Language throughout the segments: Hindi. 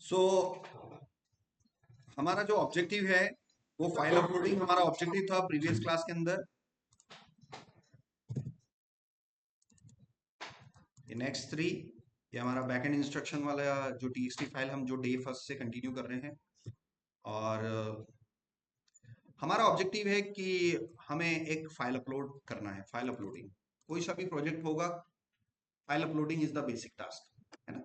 सो हमारा जो ऑब्जेक्टिव है वो फाइल अपलोडिंग हमारा ऑब्जेक्टिव था प्रीवियस क्लास के अंदर। नेक्स्ट 3 ये हमारा बैकएंड इंस्ट्रक्शन वाला जो टीएक्सटी फाइल हम जो डे फर्स्ट से कंटिन्यू कर रहे हैं। और हमारा ऑब्जेक्टिव है कि हमें एक फाइल अपलोड करना है। फाइल अपलोडिंग कोई सा भी प्रोजेक्ट होगा, file uploading is the basic task, है ना।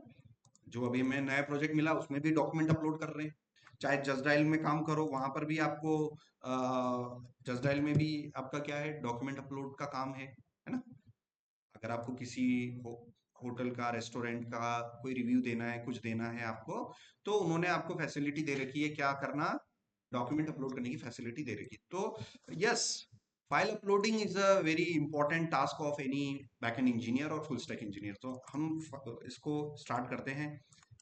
जो अभी हमें नया प्रोजेक्ट मिला उसमें भी डॉक्यूमेंट अपलोड कर रहे हैं। चाहे जस्ट डायल में काम करो वहां पर भी आपको जस्ट डायल में भी आपका क्या है, डॉक्यूमेंट अपलोड का काम है ना। अगर आपको किसी होटल का, रेस्टोरेंट का कोई रिव्यू देना है, कुछ देना है आपको, तो उन्होंने आपको फैसिलिटी दे रखी है क्या करना, डॉक्यूमेंट अपलोड करने की फैसिलिटी दे रखी है। तो yes, file uploading is a very important task of any backend engineer और फुल स्टैक इंजीनियर। तो हम इसको स्टार्ट करते हैं।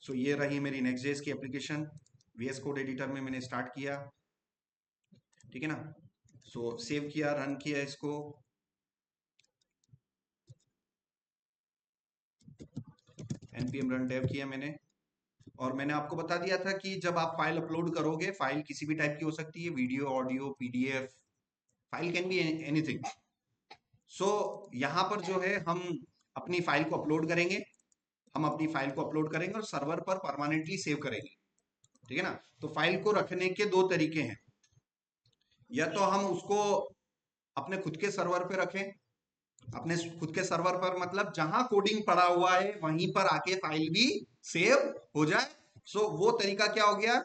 सो ये रही मेरी नेक्स्ट.जेएस की एप्लीकेशन। वीएस कोड एडिटर में मैंने स्टार्ट किया, ठीक है ना। सो सेव किया, रन किया इसको, npm रन डेव किया मैंने। और मैंने आपको बता दिया था कि जब आप फाइल अपलोड करोगे, फाइल किसी भी टाइप की हो सकती है, video, audio, PDF, file can be anything. So यहाँ पर जो है हम अपनी फाइल को अपलोड करेंगे। हम अपनी फाइल को अपलोड करेंगे और सर्वर पर परमानेंटली सेव करेंगे, ठीक है ना। तो फाइल को रखने के दो तरीके हैं। या तो हम उसको अपने खुद के सर्वर पे रखें, अपने खुद के सर्वर पर मतलब जहां कोडिंग पड़ा हुआ है वहीं पर आके फाइल भी सेव हो जाए। सो वो तरीका क्या हो गया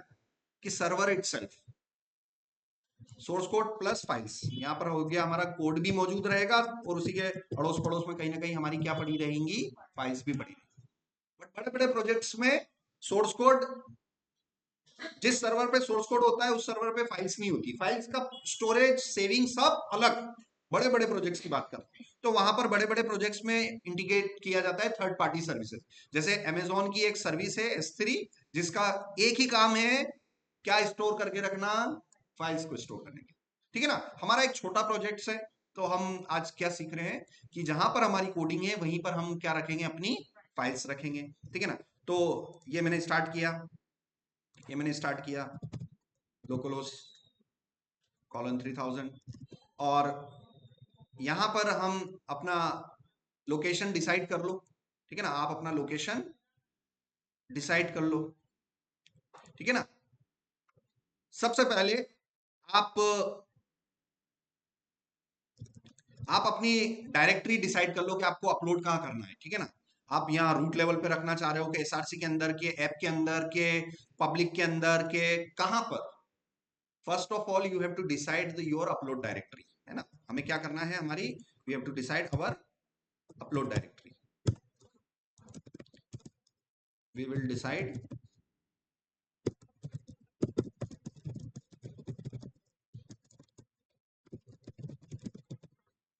कि server itself, source code plus files, यहाँ पर हो गया हमारा कोड भी मौजूद रहेगा और उसी के अड़ोस पड़ोस में कहीं ना कहीं हमारी क्या पड़ी रहेंगी, फाइल्स भी पड़ी रहेंगी। बट बड़े बड़े प्रोजेक्ट्स में सोर्स कोड, जिस सर्वर पे सोर्स कोड होता है उस सर्वर पे फाइल्स नहीं होती। फाइल्स का स्टोरेज, सेविंग सब अलग। बड़े बड़े प्रोजेक्ट्स की बात करते हैं तो वहां पर बड़े बड़े प्रोजेक्ट्स में इंटीग्रेट किया जाता है थर्ड पार्टी सर्विसेज। जैसे अमेजोन की एक सर्विस है S3, जिसका एक ही काम है क्या, स्टोर करके रखना, फाइल्स को स्टोर करने के, ठीक है ना। हमारा एक छोटा प्रोजेक्ट है तो हम आज क्या सीख रहे हैं कि जहां पर हमारी कोडिंग है वहीं पर हम क्या रखेंगे, अपनी फाइल्स रखेंगे, ठीक है ना। तो ये मैंने स्टार्ट किया, लोकलोस कॉलन 3000। और यहां पर हम अपना लोकेशन डिसाइड कर लो, ठीक है ना। आप अपना लोकेशन डिसाइड कर लो, ठीक है ना। सबसे पहले आप आप अपनी डायरेक्टरी डिसाइड कर लो कि आपको अपलोड कहां करना है, ठीक है ना। आप यहाँ रूट लेवल पे रखना चाह रहे हो कि एसआरसी के अंदर के, ऐप के अंदर के, पब्लिक के अंदर के, कहां पर। First of all you have to decide your upload directory, है ना। हमें क्या करना है, हमारी we have to decide our upload directory. We will decide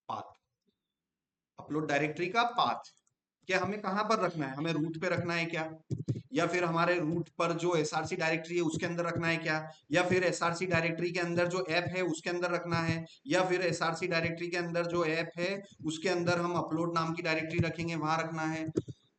path, upload directory का पाथ। क्या हमें कहां पर रखना है, हमें रूट पे रखना है क्या, या फिर हमारे रूट पर जो एसआरसी डायरेक्टरी है उसके अंदर रखना है क्या, या फिर एसआरसी डायरेक्टरी के अंदर जो ऐप है उसके अंदर रखना है, या फिर एसआरसी डायरेक्टरी के अंदर जो ऐप है उसके अंदर हम अपलोड नाम की डायरेक्टरी रखेंगे, वहां रखना है।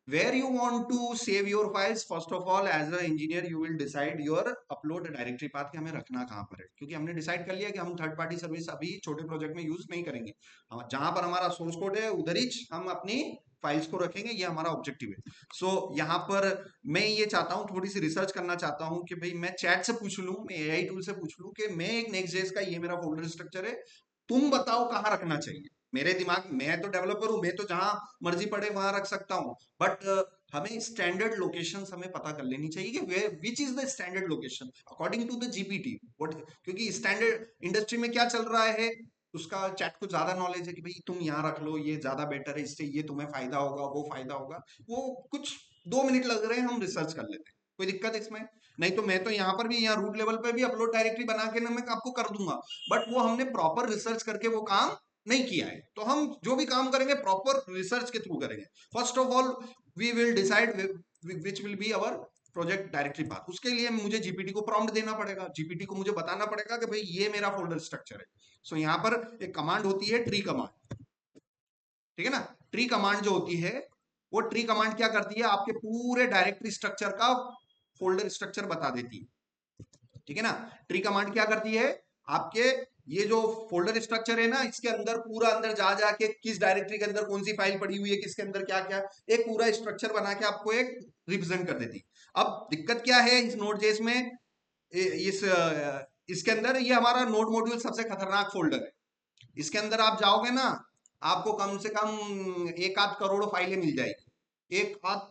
where you want to save your files, first of all as an engineer you will decide your upload directory path कि हमें रखना कहाँ पर है। क्योंकि हमने डिसाइड कर लिया कि हम थर्ड पार्टी सर्विस अभी छोटे प्रोजेक्ट में यूज नहीं करेंगे, जहां पर हमारा सोर्स कोड है उधर ही हम अपनी फाइल्स को रखेंगे, ये हमारा ऑब्जेक्टिव है। सो यहाँ पर मैं ये चाहता हूँ, थोड़ी सी रिसर्च करना चाहता हूँ कि भाई मैं चैट से पूछ लूँ, मैं एआई टूल से पूछ लूँ कि मैं एक नेक्स्ट.जेएस का ये मेरा फोल्डर स्ट्रक्चर है, तुम बताओ कहाँ रखना चाहिए। मेरे दिमाग, मैं तो डेवलपर हूँ, मैं तो जहां मर्जी पड़े वहां रख सकता हूँ, बट हमें स्टैंडर्ड लोकेशंस हमें पता कर लेनी चाहिए कि which is the standard location according to the GPT what. क्योंकि स्टैंडर्ड इंडस्ट्री में क्या चल रहा है उसका चैट को ज्यादा नॉलेज है कि भाई तुम यहाँ रख लो, ये ज्यादा बेटर है, इससे ये तुम्हें फायदा होगा, वो फायदा होगा। वो कुछ 2 मिनट लग रहे हैं, हम रिसर्च कर लेते हैं, कोई दिक्कत इसमें नहीं। तो मैं तो यहाँ पर भी, यहाँ रूट लेवल पे भी अपलोड डायरेक्टरी बना के ना मैं आपको कर दूंगा, बट वो हमने प्रॉपर रिसर्च करके वो काम नहीं किया है। तो हम जो भी काम करेंगे प्रॉपर रिसर्च के थ्रू करेंगे। First of all we will decide which will be our project directory path. उसके लिए मुझे जीपीटी को प्रॉम्प्ट देना पड़ेगा, जीपीटी को मुझे बताना पड़ेगा कि भाई ये मेरा फोल्डर स्ट्रक्चर है। सो यहाँ पर एक कमांड होती है ट्री कमांड, ठीक है ना। ट्री कमांड जो होती है वो ट्री कमांड क्या करती है, आपके पूरे डायरेक्टरी स्ट्रक्चर का फोल्डर स्ट्रक्चर बता देती है। ठीक है ना। ट्री कमांड क्या करती है, आपके ये जो फोल्डर स्ट्रक्चर है ना, इसके अंदर पूरा अंदर जा जाके किस डायरेक्टरी के अंदर कौन सी फाइल पड़ी हुई है, किसके अंदर क्या क्या, एक पूरा स्ट्रक्चर बना के आपको एक रिप्रेजेंट कर देती। अब दिक्कत क्या है इस नोड जेएस में, इस इसके अंदर ये हमारा नोड मॉड्यूल सबसे खतरनाक फोल्डर है। इसके अंदर आप जाओगे ना, आपको कम से कम एक आध करोड़ फाइलें मिल जाएगी, एक आध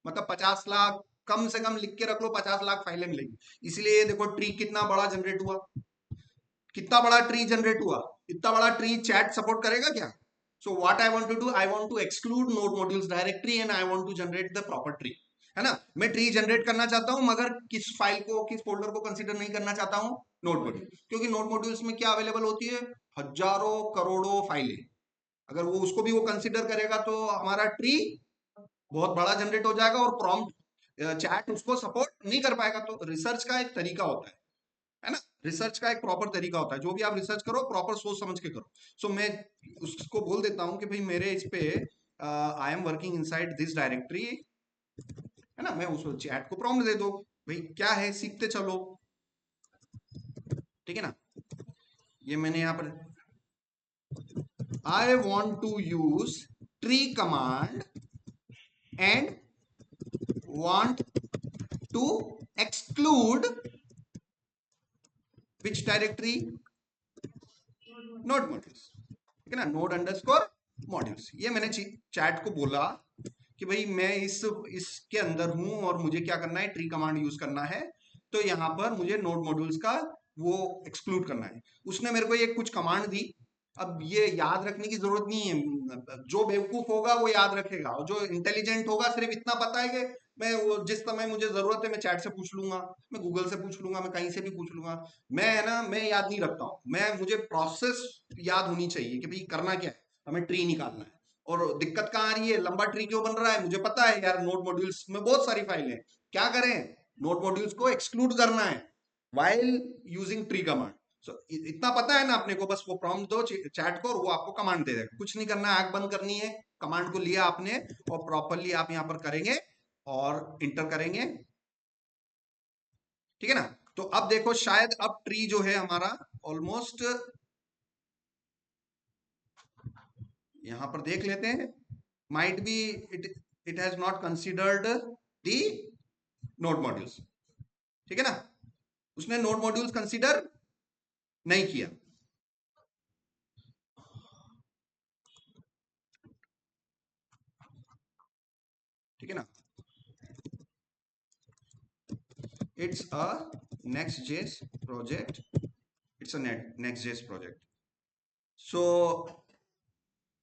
मतलब 50 लाख, कम से कम लिख के रख लो 50 लाख फाइलें मिलेगी। इसलिए देखो ट्री कितना बड़ा जनरेट हुआ, कितना बड़ा ट्री जनरेट हुआ। इतना बड़ा ट्री चैट सपोर्ट करेगा क्या? So what I want to do, I want to exclude node modules directory and I want to generate the proper tree, है ना। मैं ट्री जनरेट करना चाहता हूं मगर किस फाइल को, किस फोल्डर को कंसीडर नहीं करना चाहता हूं, नोड मॉड्यूल, क्योंकि नोड मॉड्यूल्स में क्या अवेलेबल होती है, हजारों करोड़ों फाइलें। अगर वो उसको भी वो कंसीडर करेगा तो हमारा ट्री बहुत बड़ा जनरेट हो जाएगा और प्रॉम्प्ट चैट उसको सपोर्ट नहीं कर पाएगा। तो रिसर्च का एक तरीका होता है ना, रिसर्च का एक प्रॉपर तरीका होता है, जो भी आप रिसर्च करो प्रॉपर सोच समझ के करो। सो मैं उसको बोल देता हूं कि भाई मेरे इस पे आई am working inside this directory, है ना। मैं उस चैट को प्रॉम्प्ट दे दो, भाई क्या है सीखते चलो, ठीक है ना। ये मैंने यहाँ पर I want to use tree command and want to exclude which directory, node modules, ठीक है ना, node underscore modules। ये मैंने चैट को बोला कि भाई मैं इसके अंदर हूं और मुझे क्या करना है, ट्री कमांड यूज करना है, तो यहां पर मुझे नोड मॉड्यूल्स का वो एक्सक्लूड करना है। उसने मेरे को एक कुछ कमांड दी। अब ये याद रखने की जरूरत नहीं है, जो बेवकूफ होगा वो याद रखेगा और जो इंटेलिजेंट होगा सिर्फ इतना पता है कि मैं वो जिस समय मुझे जरूरत है मैं चैट से पूछ लूंगा, मैं गूगल से पूछ लूंगा, मैं कहीं से भी पूछ लूंगा। मैं है ना, मैं याद नहीं रखता हूँ, मैं मुझे प्रोसेस याद होनी चाहिए कि भाई करना क्या है, हमें ट्री निकालना है। और दिक्कत कहाँ आ रही है, लंबा ट्री क्यों बन रहा है, मुझे पता है यार, नोड मॉड्यूल्स में बहुत सारी फाइलें हैं, क्या करें, नोड मॉड्यूल्स को एक्सक्लूड करना है वाइल यूजिंग ट्री कमांड। इतना पता है ना अपने को, बस वो प्रॉम्प्ट दो चैट को और वो आपको कमांड दे देगा, कुछ नहीं करना है, आंख बंद करनी है, कमांड को लिया आपने और प्रॉपरली आप यहां पर करेंगे और इंटर करेंगे, ठीक है ना। तो अब देखो शायद अब ट्री जो है हमारा ऑलमोस्ट, यहां पर देख लेते हैं, might be it has not considered the node modules, ठीक है ना, उसने नोड मॉड्यूल्स कंसिडर नहीं किया। ठीक है ना, it's a Next.js project, it's a Next.js project. So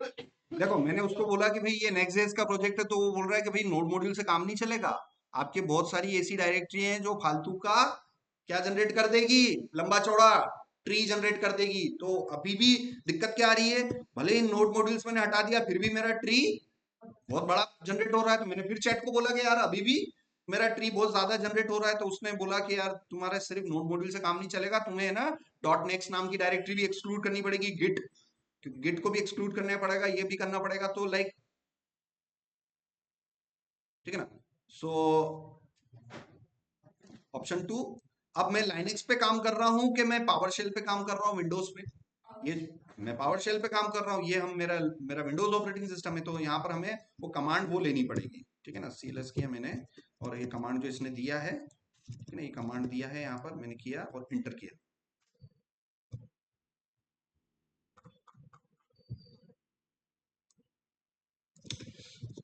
देखो मैंने उसको बोला कि भाई ये नेक्स्ट.js का प्रोजेक्ट है, तो वो बोल रहा है कि भाई नोड मॉड्यूल से काम नहीं चलेगा, आपके बहुत सारी ऐसी डायरेक्टरी हैं जो फालतू का क्या जनरेट कर देगी, लंबा चौड़ा ट्री जनरेट कर देगी। तो अभी भी दिक्कत क्या आ रही है, भले ही नोड मॉड्यूल्स मैंने हटा दिया फिर भी मेरा ट्री बहुत बड़ा जनरेट हो रहा है। तो मैंने फिर चैट को बोला कि यार अभी भी मेरा ट्री बहुत ज्यादा जनरेट हो रहा है। तो उसने बोला कि यार तुम्हारा सिर्फ नोड मॉड्यूल से काम नहीं चलेगा, तुम्हें ना डॉट नेक्स्ट नाम की डायरेक्टरी भी एक्सक्लूड करनी पड़ेगी, गिट, क्योंकि गिट को भी एक्सक्लूड करना पड़ेगा, ये भी करना पड़ेगा। तो लाइक ठीक है ना। सो ऑप्शन टू, अब मैं लाइनेक्स पे काम कर रहा हूं कि मैं पावर शेल पे काम कर रहा हूं विंडोज पे, ये मैं पावर शेल पे काम कर रहा हूँ, ये हम मेरा मेरा विंडोज ऑपरेटिंग सिस्टम है, तो यहाँ पर हमें वो कमांड वो लेनी पड़ेगी, ठीक है ना। सीएलएस किया मैंने और ये कमांड जो इसने दिया है, ठीक है ना, ये कमांड दिया है यहाँ पर मैंने किया और इंटर किया।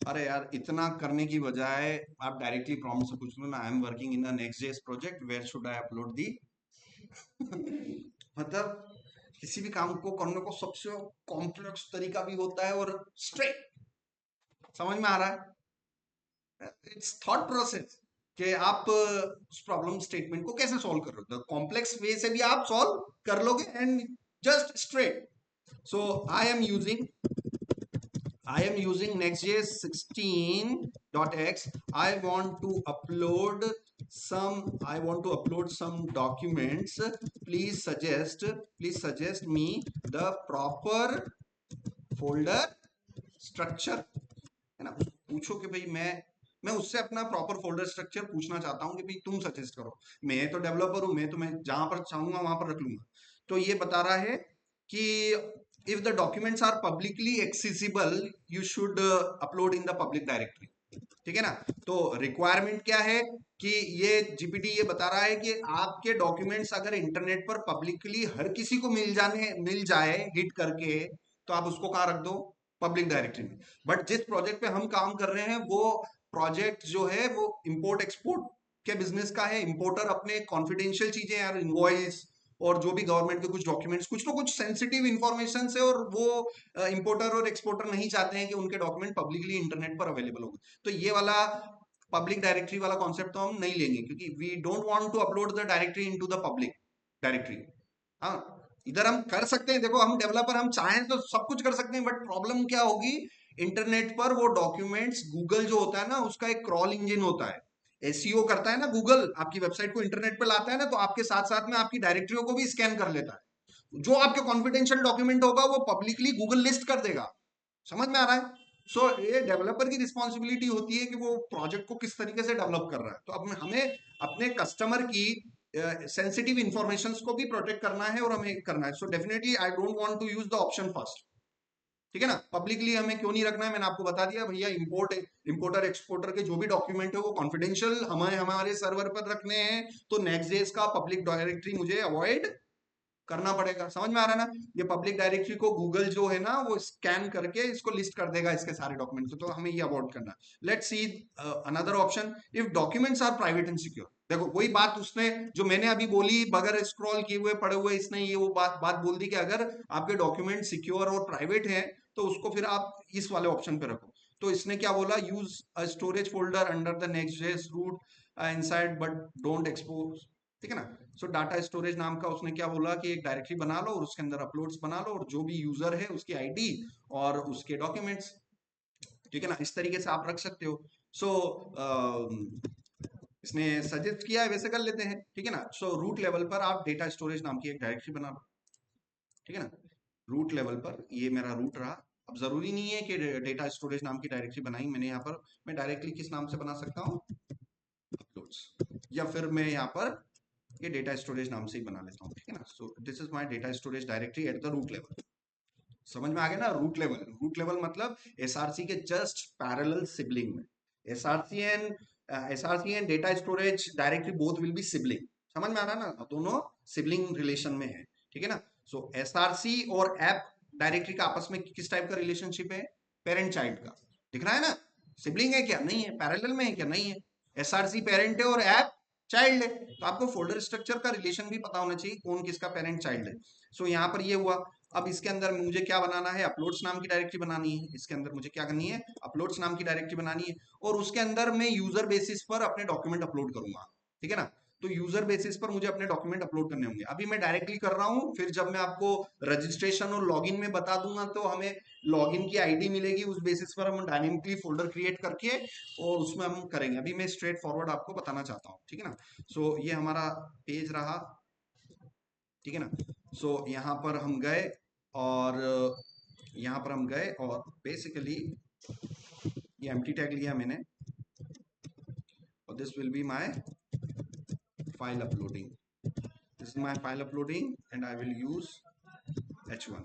अरे यार इतना करने की बजाय आप डायरेक्टली प्रॉम्प्ट से पूछ लो ना, I am working in the Next.js project, where should I upload the मतलब किसी भी काम को करने को सबसे कॉम्प्लेक्स तरीका भी होता है और स्ट्रेट, समझ में आ रहा है, इट्स थॉट प्रोसेस कि आप उस प्रॉब्लम स्टेटमेंट को कैसे सॉल्व कर रहे हो, कॉम्प्लेक्स वे से भी आप सॉल्व कर लोगे and just straight. So I am using Next.js 16.x. I want to upload some documents. Please suggest me the proper folder structure, है ना। पूछो कि भाई मैं मैं उससे अपना प्रॉपर फोल्डर स्ट्रक्चर पूछना चाहता हूँ कि भाई तुम सजेस्ट करो। मैं तो डेवलपर हूँ, मैं जहां पर चाहूंगा वहां पर रख लूंगा। तो ये बता रहा है कि if the documents are publicly accessible you should upload in the public directory. ठीक है ना। तो रिक्वायरमेंट क्या है कि ये जीपीटी ये बता रहा है कि आपके डॉक्यूमेंट्स अगर इंटरनेट पर पब्लिकली हर किसी को मिल जाए हिट करके, तो आप उसको कहाँ रख दो, पब्लिक डायरेक्टरी में। बट जिस प्रोजेक्ट पे हम काम कर रहे हैं वो प्रोजेक्ट जो है वो इंपोर्ट एक्सपोर्ट के बिजनेस का है। इंपोर्टर अपने कॉन्फिडेंशियल चीजें यार, इनवॉइस और जो भी गवर्नमेंट के कुछ डॉक्यूमेंट्स, कुछ तो कुछ सेंसिटिव इंफॉर्मेशन से, और वो इंपोर्टर और एक्सपोर्टर नहीं चाहते हैं कि उनके डॉक्यूमेंट पब्लिकली इंटरनेट पर अवेलेबल हो। तो ये वाला पब्लिक डायरेक्टरी वाला कॉन्सेप्ट तो हम नहीं लेंगे, क्योंकि we don't want to upload the directory into the public directory. हाँ, इधर हम कर सकते हैं, देखो हम डेवलपर, हम चाहें तो सब कुछ कर सकते हैं, बट प्रॉब्लम क्या होगी, इंटरनेट पर वो डॉक्यूमेंट्स, गूगल जो होता है ना उसका एक क्रॉल इंजन होता है, एसईओ करता है ना गूगल, आपकी वेबसाइट को इंटरनेट पे लाता है ना, तो आपके साथ साथ में आपकी डायरेक्टरियों को भी स्कैन कर लेता है। जो आपके कॉन्फिडेंशियल डॉक्यूमेंट होगा वो पब्लिकली गूगल लिस्ट कर देगा। समझ में आ रहा है। ये डेवलपर की रिस्पॉन्सिबिलिटी होती है कि वो प्रोजेक्ट को किस तरीके से डेवलप कर रहा है। तो अब हमें अपने कस्टमर की सेंसिटिव इंफॉर्मेशन को भी प्रोटेक्ट करना है और हमें करना है। So definitely I don't want to use the option first. ठीक है ना। पब्लिकली हमें क्यों नहीं रखना है, मैंने आपको बता दिया भैया। इंपोर्टर एक्सपोर्टर के जो भी डॉक्यूमेंट है वो कॉन्फिडेंशियल हमें हमारे सर्वर पर रखने हैं, तो नेक्स्ट डेज का पब्लिक डायरेक्टरी मुझे अवॉइड करना पड़ेगा। समझ में आ रहा है ना। ये पब्लिक डायरेक्टरी को गूगल जो है ना वो स्कैन करके इसको लिस्ट कर देगा, इसके सारे डॉक्यूमेंट्स, तो हमें ये अवॉइड करना है। Let's see another option, if documents are private and secure. देखो वही बात उसने जो मैंने अभी बोली, बगैर स्क्रॉल किए हुए पड़े हुए, इसने ये वो बात बोल दी कि अगर आपके डॉक्यूमेंट सिक्योर और प्राइवेट हैं तो उसको फिर आप इस वाले ऑप्शन पे रखो। तो इसने क्या बोला, use a storage folder under the next root inside but don't expose. ठीक है ना। सो डाटा स्टोरेज नाम का उसने क्या बोला कि एक डायरेक्टरी बना लो और उसके अंदर अपलोड्स बना लो, और जो भी यूजर है उसकी आईडी और उसके डॉक्यूमेंट्स। ठीक है ना, इस तरीके से आप रख सकते हो। सो इसने सजेस्ट किया है, वैसे कर लेते हैं। ठीक है ना। सो रूट लेवल पर आप डेटा स्टोरेज नाम की एक डायरेक्टरी बना लो। ठीक है ना। रूट लेवल पर ये मेरा रूट रहा। अब जरूरी नहीं है कि डेटा स्टोरेज नाम की डायरेक्टरी बनाई मैंने यहाँ पर, मैं डायरेक्टली किस नाम से बना सकता हूँ, अपलोड्स, या फिर मैं यहाँ पर ये डेटा स्टोरेज नाम से ही बना लेता हूँ। ठीक है ना। So this is my data storage directory at the root level. समझ में आ गया ना। रूट लेवल मतलब एसआरसी के जस्ट पैरेलल सिबलिंग में। SRC and data storage directory both will be sibling. समझ में आ रहा है ना, दोनों सिबलिंग रिलेशन में है। ठीक है ना। सो एसआरसी और ऐप डायरेक्टरी का आपस में किस टाइप का रिलेशनशिप है, पेरेंट चाइल्ड का। दिख रहा है ना। सिबलिंग है क्या, नहीं है। पैरेलल में है क्या, नहीं है। एसआरसी पेरेंट है और ऐप चाइल्ड है। तो आपको फोल्डर स्ट्रक्चर का रिलेशन भी पता होना चाहिए, कौन किसका पेरेंट चाइल्ड है। सो यहाँ पर ये हुआ। अब इसके अंदर मुझे क्या बनाना है, अपलोड्स नाम की डायरेक्टरी बनानी है। इसके अंदर मुझे क्या करनी है, अपलोड्स नाम की डायरेक्टरी बनानी है, और उसके अंदर मैं यूजर बेसिस पर अपने डॉक्यूमेंट अपलोड करूंगा। ठीक है ना। तो यूजर बेसिस पर मुझे अपने डॉक्यूमेंट अपलोड करने होंगे। अभी मैं डायरेक्टली कर रहा हूं, फिर जब मैं आपको रजिस्ट्रेशन और लॉगिन में बता दूंगा तो हमें लॉगिन की आईडी मिलेगी, उस बेसिस पर हम डायनेमिकली फोल्डर क्रिएट करके और उसमें हम करेंगे। अभी मैं स्ट्रेट फॉरवर्ड आपको बताना चाहता हूँ। ठीक है ना। सो ये हमारा पेज रहा। ठीक है ना। सो यहाँ पर हम गए, और बेसिकली ये एम्प्टी टैग लिया मैंने, और this will be my file uploading. This is my file uploading and I will use h1।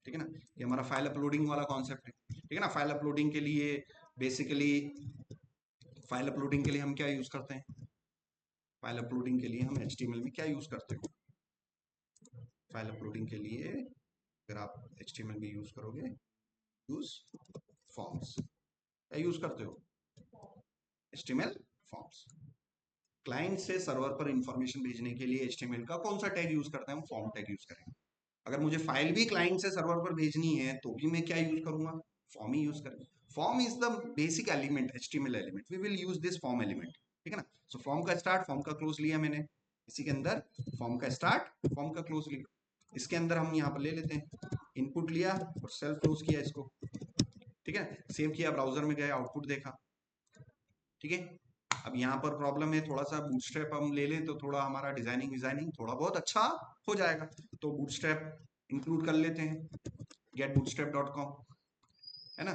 ठीक है ना। ये हमारा फाइल अपलोडिंग वाला कॉन्सेप्ट है। ठीक है ना। फाइल अपलोडिंग के लिए बेसिकली, फाइल अपलोडिंग के लिए हम क्या यूज करते हैं, फाइल अपलोडिंग के लिए हम HTML में क्या यूज करते हो, फाइल अपलोडिंग के लिए अगर आप HTML में यूज करोगे, यूज फॉर्म्स। क्या यूज करते हो, HTML फॉर्म्स। क्लाइंट से सर्वर पर इंफॉर्मेशन भेजने के लिए HTML का कौन सा टैग यूज करते हैं, हम फॉर्म टैग यूज करेंगे। अगर मुझे फाइल भी क्लाइंट से सर्वर पर भेजनी है तो भी मैं क्या यूज करूंगा, फॉर्म ही यूज करेंगे। Form is the basic element, HTML element, we will use this form element. ठीक है ना। सो फॉर्म का स्टार्ट, फॉर्म का क्लोज लिया मैंने, इसी के अंदर फॉर्म का स्टार्ट, फॉर्म का क्लोज लिया। इसके अंदर हम यहाँ पर ले लेते हैं, इनपुट लिया और सेल्फ क्लोज किया इसको। ठीक है। सेव किया, ब्राउजर में गए, आउटपुट देखा। ठीक है। अब यहाँ पर प्रॉब्लम है, थोड़ा सा बूटस्ट्रैप हम ले लें तो थोड़ा हमारा डिजाइनिंग थोड़ा बहुत अच्छा हो जाएगा। तो बूटस्ट्रैप इंक्लूड कर लेते हैं, getbootstrap.com, है ना।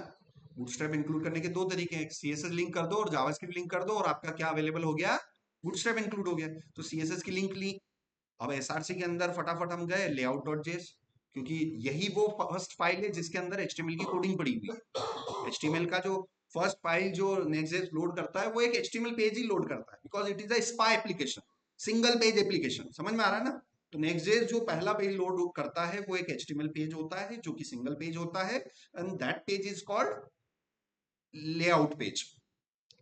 बूटस्ट्रैप इंक्लूड करने के दो तरीके हैं, सीएसएस लिंक कर दो और जावास्क्रिप्ट लिंक कर दो और आपका क्या अवेलेबल हो गया, बूटस्ट्रैप इंक्लूड हो गया। तो सीएसएस की लिंक ली, अब एसआरसी के अंदर फटाफट हम गए लेआउट डॉट जेएस, क्योंकि यही वो फर्स्ट फाइल है जिसके अंदर एचटीएमएल की कोडिंग पड़ी हुई है। एचटीएमएल का जो फर्स्ट फाइल जो नेक्स्ट.जेएस लोड करता है वो एक एचटीएमएल पेज ही लोड करता है, because it is a spa application, single page application. समझ में आ रहा है ना? तो नेक्स्ट.जेएस जो पहला पेज लोड करता है वो एक एचटीएमएल पेज होता है जो कि सिंगल पेज होता है, and that page is called layout page,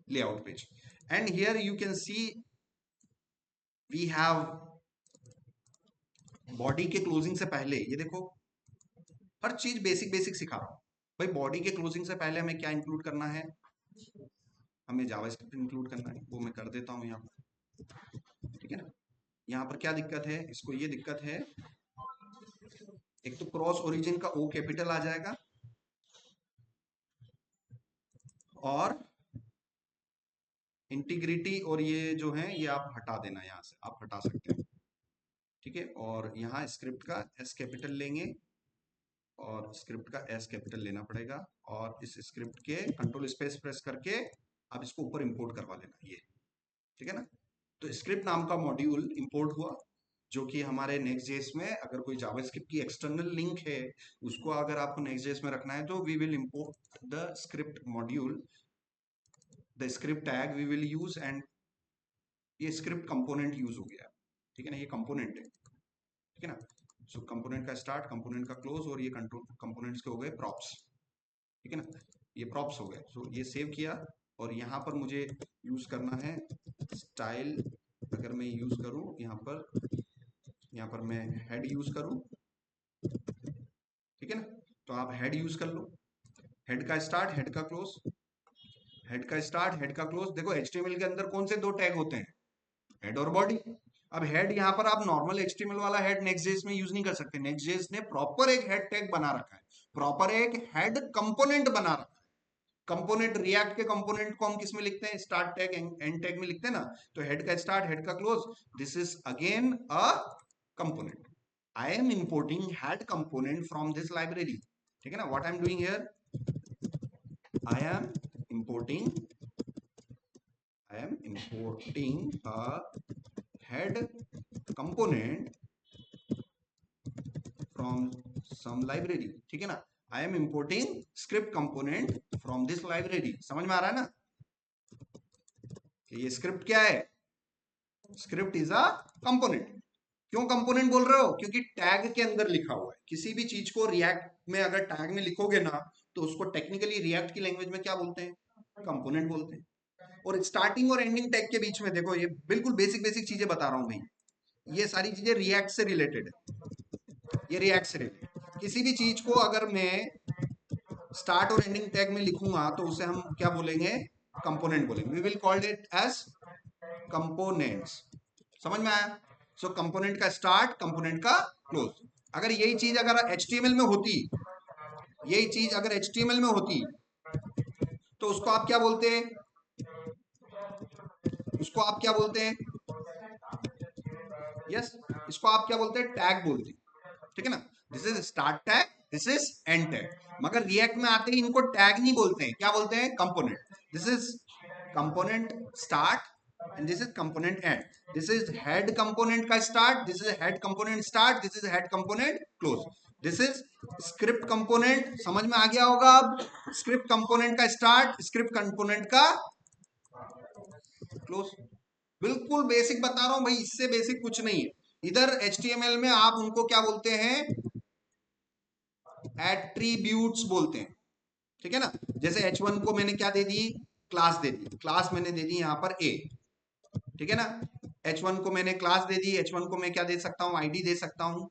layout page. And here you can see we have body के क्लोजिंग से पहले, ये देखो हर चीज बेसिक बेसिक सिखा रहा हूं भाई। बॉडी के क्लोजिंग से पहले हमें क्या इंक्लूड करना है, हमें जावास्क्रिप्ट इंक्लूड करना है, वो मैं कर देता हूं यहाँ पर, ठीक है ना। यहाँ पर क्या दिक्कत है, इसको ये दिक्कत है, एक तो क्रॉस ओरिजिन का ओ कैपिटल आ जाएगा, और इंटीग्रिटी और ये जो है ये आप हटा देना, यहाँ से आप हटा सकते हैं, ठीक है। और यहाँ स्क्रिप्ट का एस कैपिटल लेंगे और स्क्रिप्ट का एस कैपिटल लेना पड़ेगा, और इस स्क्रिप्ट के कंट्रोल स्पेस प्रेस करके आप इसको ऊपर इंपोर्ट करवा लेना, ये ठीक है ना। तो स्क्रिप्ट नाम का मॉड्यूल इंपोर्ट हुआ, जो कि हमारे नेक्स्ट.जेएस में अगर कोई जावास्क्रिप्ट की एक्सटर्नल लिंक है उसको अगर आपको नेक्स्ट.जेएस में रखना है तो we will import the script module, the script tag we will use, and ये स्क्रिप्ट कंपोनेंट यूज हो गया, ठीक है ना, ये कंपोनेंट है, ठीक है ना। सो कंपोनेंट का स्टार्ट, कंपोनेंट का क्लोज, और ये कंट्रोल कंपोनेंट्स के हो गए प्रॉप्स, ठीक है ना, ये प्रॉप्स हो गए। सो ये सेव किया, और यहाँ पर मुझे यूज करना है स्टाइल, अगर मैं यूज करूं यहाँ पर मैं हेड यूज करूं, ठीक है ना। तो आप हेड यूज कर लो, हेड का स्टार्ट, हेड का क्लोज, हेड का स्टार्ट, हेड का क्लोज। देखो एचटीएमएल के अंदर कौन से दो टैग होते हैं, हेड और बॉडी। अब हेड यहाँ पर आप नॉर्मल एचटीएमएल वाला हेड नेक्स्ट.जेएस में यूज नहीं कर सकते, नेक्स्ट.जेएस ने प्रॉपर एक हेड टैग बना रखा है, प्रॉपर एक हेड कंपोनेंट बना रखा है। कंपोनेंट, रिएक्ट के कंपोनेंट को हम किस में लिखते हैं, स्टार्ट टैग एंड टैग में लिखते हैं ना। तो हेड का स्टार्ट, हेड का close, this is again a component. I am importing head component from this library, ठीक है ना। What I am doing here, I M importing a head component from some library, ठीक है ना। I am importing script component from this library, समझ में आ रहा है ना कि ये स्क्रिप्ट क्या है, स्क्रिप्ट इज अ कंपोनेंट। क्यों कंपोनेंट बोल रहे हो, क्योंकि टैग के अंदर लिखा हुआ है। किसी भी चीज को रिएक्ट में अगर टैग में लिखोगे ना तो उसको टेक्निकली रिएक्ट की लैंग्वेज में क्या बोलते हैं, कंपोनेंट बोलते हैं। और स्टार्टिंग और एंडिंग टैग के बीच में देखो, ये बिल्कुल बेसिक बेसिक चीजें बता रहा हूं भाई, ये सारी चीजें रिएक्ट से रिलेटेड है, ये रिएक्ट से रिलेटेड। किसी भी चीज को अगर मैं स्टार्ट और एंडिंग टैग में लिखूंगा तो उसे हम क्या बोलेंगे, कंपोनेंट बोलेंगे, we will called it as components. समझ में आया। सो कंपोनेंट का स्टार्ट, कंपोनेंट का क्लोज। अगर यही चीज अगर एचटीएमएल में होती, यही चीज अगर एचटीएमएल में होती तो उसको आप क्या बोलते हैं, उसको आप क्या बोलते हैं, यस, इसको आप क्या बोलते हैं, टैग बोलते हैं, ठीक है ना। This is start tag, this is and tag. मगर रिएक्ट में आते ही इनको टैग नहीं बोलते हैं, क्या बोलते हैं, component. This is component start and this is component end. This is head component का start, this is head component start, this is head component close. This is script component, समझ में आ गया होगा अब। स्क्रिप्ट कंपोनेंट का स्टार्ट, स्क्रिप्ट कंपोनेंट का क्लोज। बिल्कुल बेसिक बता रहा हूं भाई, इससे बेसिक कुछ नहीं है। इधर एचटीएमएल में आप उनको क्या बोलते हैं, एट्रीब्यूट्स बोलते हैं, ठीक है ना। जैसे H1 को मैंने क्या दे दी, क्लास दे दी, क्लास मैंने दे दी यहां पर A, ठीक है ना। H1 को मैंने क्लास दे दी, H1 को मैं क्या दे सकता हूं, आईडी दे सकता हूं,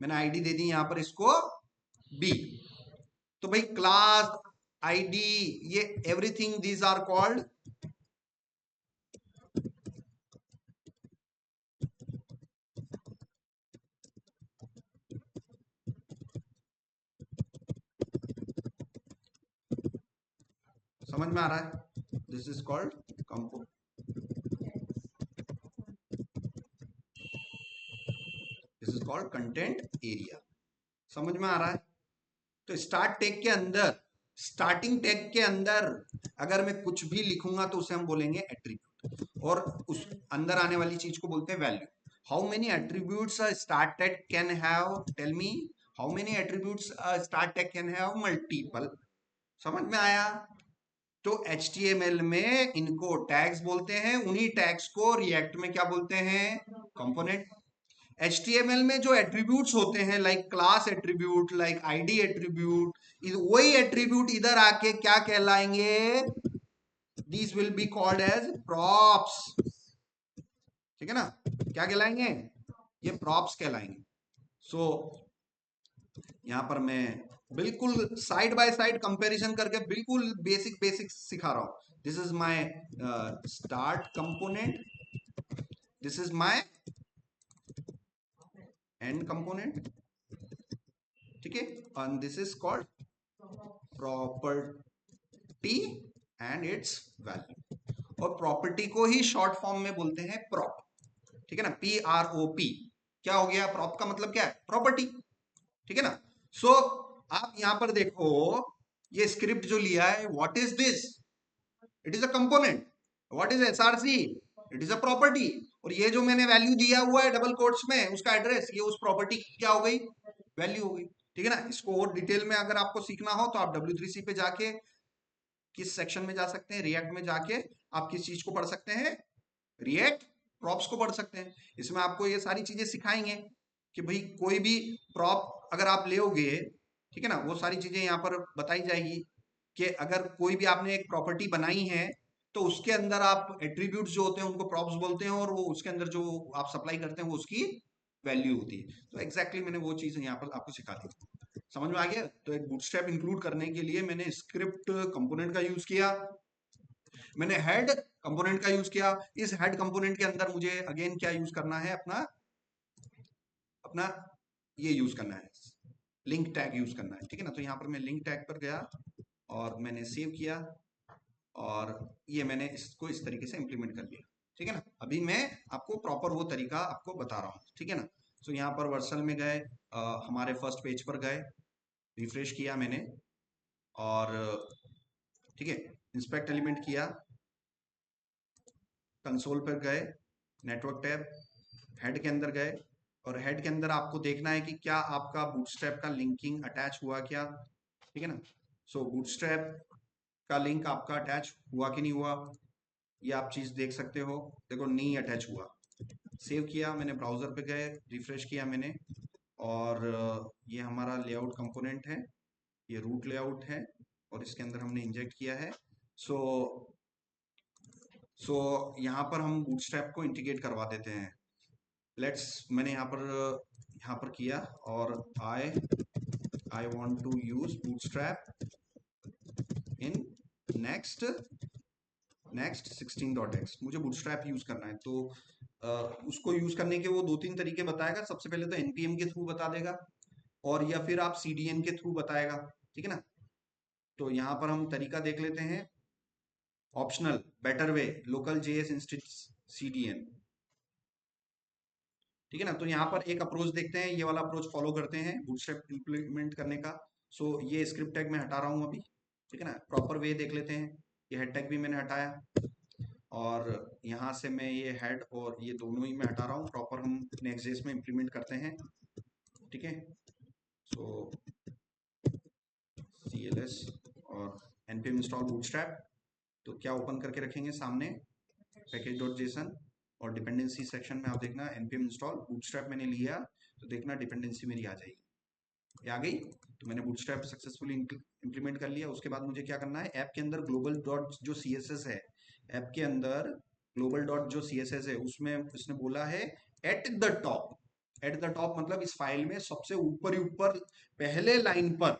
मैंने आईडी दे दी यहां पर इसको B। तो भाई क्लास, आईडी, ये एवरीथिंग दीज आर कॉल्ड समझ में आ रहा है, this is called कंपो, this is called content area. समझ में आ रहा है। तो स्टार्ट टैग के अंदर स्टार्टिंग टैग के अंदर अगर मैं कुछ भी लिखूंगा तो उसे हम बोलेंगे एट्रीब्यूट, और उस अंदर आने वाली चीज को बोलते हैं value. How many attributes a start tag can have, tell me, how many attributes a start tag can have? Multiple. समझ में आया? तो HTML में इनको टैग्स बोलते हैं, उन्हीं टैग्स को रिएक्ट में क्या बोलते हैं? कंपोनेंट। HTML में जो एट्रीब्यूट्स होते हैं, like class attribute, like ID attribute, वही एट्रीब्यूट इधर आके क्या कहलाएंगे? These will be called as props. ठीक है ना? क्या कहलाएंगे? ये प्रॉप्स कहलाएंगे। सो यहां पर मैं बिल्कुल साइड बाय साइड कंपैरिजन करके बिल्कुल बेसिक बेसिक सिखा रहा हूं। This is my start component, this is my and component, ठीक है, and this is called property and it's value. और प्रॉपर्टी को ही शॉर्ट फॉर्म में बोलते हैं प्रॉप। ठीक है ना? PROP। क्या हो गया? प्रॉप का मतलब क्या है? प्रॉपर्टी। ठीक है ना? सो आप यहां पर देखो, ये स्क्रिप्ट जो लिया है, what is this? It is a component. What is SRC? It is a property. और ये जो मैंने वैल्यू दिया हुआ है डबल कोट्स में, उसका एड्रेस, ये उस प्रॉपर्टी की क्या हो गई? वैल्यू हो गई। ठीक है ना? इसको और डिटेल में अगर आपको सीखना हो तो आप W3C पे जाके किस सेक्शन में जा सकते हैं? रिएक्ट में जाके आप किस चीज को पढ़ सकते हैं? रिएक्ट प्रॉप्स को पढ़ सकते हैं। इसमें आपको ये सारी चीजें सिखाएंगे कि भाई कोई भी प्रॉप अगर आप लेओगे, ठीक है ना, वो सारी चीजें यहाँ पर बताई जाएगी कि अगर कोई भी आपने एक प्रॉपर्टी बनाई है तो उसके अंदर आप एट्रीब्यूट्स जो होते हैं उनको प्रॉप्स बोलते हैं, और वो उसके अंदर जो आप सप्लाई करते हैं वो उसकी वैल्यू होती है। तो एग्जैक्टली मैंने वो चीज यहाँ पर आपको सिखा दी। समझ में आ गया? तो एक बूटस्ट्रैप इंक्लूड करने के लिए मैंने स्क्रिप्ट कंपोनेंट का यूज किया, मैंने हेड कंपोनेंट का यूज किया। इस हेड कंपोनेंट के अंदर मुझे अगेन क्या यूज करना है? अपना अपना ये यूज करना है, लिंक टैग यूज करना है। ठीक है ना? तो यहाँ पर मैं लिंक टैग पर गया और मैंने सेव किया, और ये मैंने इसको इस तरीके से इंप्लीमेंट कर लिया। ठीक है ना? अभी मैं आपको प्रॉपर वो तरीका आपको बता रहा हूँ। ठीक है ना? तो यहाँ पर वर्सल में गए, हमारे फर्स्ट पेज पर गए, रिफ्रेश किया मैंने, और ठीक है, इंस्पेक्ट एलिमेंट किया, कंसोल पर गए, नेटवर्क टैब, हेड के अंदर गए, और हेड के अंदर आपको देखना है कि क्या आपका बूटस्ट्रैप का लिंकिंग अटैच हुआ क्या। ठीक है ना? सो बूटस्ट्रैप का लिंक आपका अटैच हुआ कि नहीं हुआ, ये आप चीज देख सकते हो। देखो, नहीं अटैच हुआ। सेव किया मैंने, ब्राउजर पे गए, रिफ्रेश किया मैंने, और ये हमारा लेआउट कंपोनेंट है, ये रूट लेआउट है, और इसके अंदर हमने इंजेक्ट किया है। सो सो यहाँ पर हम बूटस्ट्रैप को इंटीग्रेट करवा देते हैं। लेट्स, मैंने यहाँ पर किया, और I want to use bootstrap in next next 16.x। मुझे बूटस्ट्रैप यूज करना है, तो उसको यूज करने के वो दो तीन तरीके बताएगा। सबसे पहले तो npm के थ्रू बता देगा, और या फिर आप CDN के थ्रू बताएगा। ठीक है ना? तो यहाँ पर हम तरीका देख लेते हैं, optional better way, local JS instance CDN। ठीक है ना? तो यहाँ पर एक अप्रोच देखते हैं, ये वाला अप्रोच फॉलो करते हैं बूटस्ट्रैप इंप्लीमेंट करने का। सो ये स्क्रिप्ट टैग मैं हटा रहा हूँ अभी। ठीक है ना? प्रॉपर वे देख लेते हैं, ये हेड टैग भी मैंने हटाया, और यहाँ से मैं ये हेड और ये दोनों ही मैं हटा रहा हूँ। प्रॉपर हम नेक्स्ट.js में इंप्लीमेंट करते हैं। ठीक है? सो CLS और npm इंस्टॉल बूटस्ट्रैप, तो क्या ओपन करके रखेंगे सामने? पैकेज.json, और डिपेंडेंसी सेक्शन में आप देखना npm इंस्टॉल बूटस्ट्रैप मैंने लिया, तो देखना डिपेंडेंसी मेरी आ जाएगी। ये आ गई, तो मैंने बूटस्ट्रैप सक्सेसफुली इंप्लीमेंट कर लिया। उसके बाद मुझे क्या करना है? ऐप के अंदर ग्लोबल डॉट जो CSS है, ऐप के अंदर ग्लोबल डॉट जो CSS है, उसमें उसने बोला है at the top. Eight the top मतलब इस फाइल में सबसे ऊपर ही ऊपर पहले लाइन पर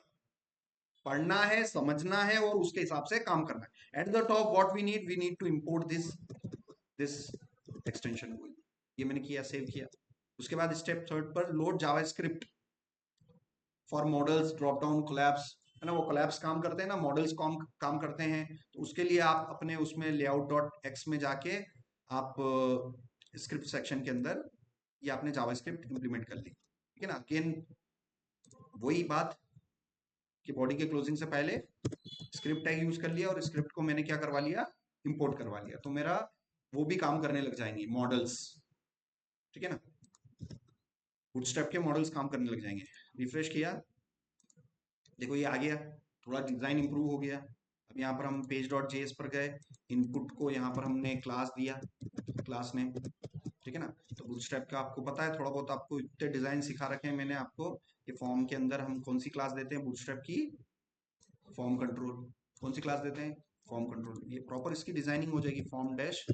पढ़ना है, समझना है, और उसके हिसाब से काम करना है। At the top what we need to import this extension. ये मैंने किया, सेव किया। उसके बाद स्टेप थर्ड पर load JavaScript for models drop down collapse, है ना? वो कोलैप्स काम करते हैं ना, मॉडल्स काम करते हैं। तो उसके लिए आप अपने उसमें layout.x में जाके आप स्क्रिप्ट सेक्शन के अंदर ये आपने जावास्क्रिप्ट इंप्लीमेंट कर ली। ठीक है ना? अगेन वही बात, कि बॉडी के क्लोजिंग से पहले स्क्रिप्ट टैग यूज कर लिया और स्क्रिप्ट को मैंने क्या करवा लिया, इंपोर्ट करवा लिया, तो मेरा वो भी काम करने लग जाएंगे मॉडल्स, ठीक है ना, बूटस्ट्रैप के मॉडल्स काम करने लग जाएंगे। रिफ्रेश किया, देखो ये आ गया, थोड़ा डिजाइन इंप्रूव हो गया। अब यहाँ पर हम पेज डॉट जेएस पर गए, इनपुट को यहाँ पर हमने क्लास दिया, क्लास नेम, ठीक है ना। तो बूटस्ट्रैप का आपको पता है, थोड़ा बहुत आपको इतने डिजाइन सिखा रखे हैं मैंने आपको। ये फॉर्म के अंदर हम कौन सी क्लास देते हैं बूटस्ट्रैप की, फॉर्म कंट्रोल। कौन सी क्लास देते हैं, फॉर्म कंट्रोल। ये प्रॉपर इसकी डिजाइनिंग हो जाएगी, फॉर्म डैश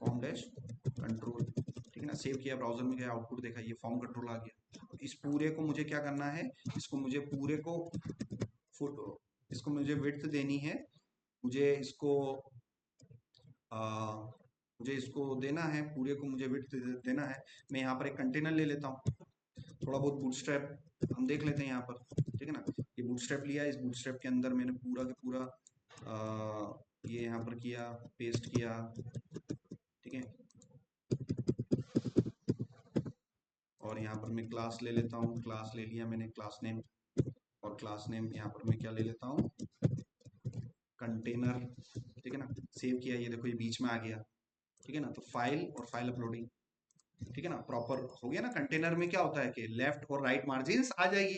कंट्रोल, ठीक है ना। सेव किया, ब्राउजर में गया, आउटपुट देखा, ये फॉर्म कंट्रोल आ गया। इस पूरे को मुझे क्या करना है, इसको मुझे पूरे को फोटो, इसको मुझे विड्थ देनी है, मुझे इसको मुझे इसको देना है, पूरे को मुझे विड्थ देना है। मैं यहाँ पर एक कंटेनर ले लेता हूँ, थोड़ा बहुत बूटस्ट्रैप हम देख लेते हैं यहाँ पर, ठीक है ना। ये बूटस्ट्रैप लिया, इस बूटस्ट्रैप के अंदर मैंने पूरा का पूरा ये यहाँ पर किया, पेस्ट किया, ठीक है। और यहाँ पर मैं क्लास ले लेता हूँ, क्लास ले लिया मैंने, क्लास नेम, और क्लास नेम यहाँ पर मैं क्या ले लेता हूँ, कंटेनर, ठीक है ना। सेव किया, ये देखो ये बीच में आ गया, ठीक है ना। तो फाइल और फाइल अपलोडिंग, ठीक है ना, प्रॉपर हो गया ना। कंटेनर में क्या होता है कि लेफ्ट और राइट मार्जिन आ जाएगी,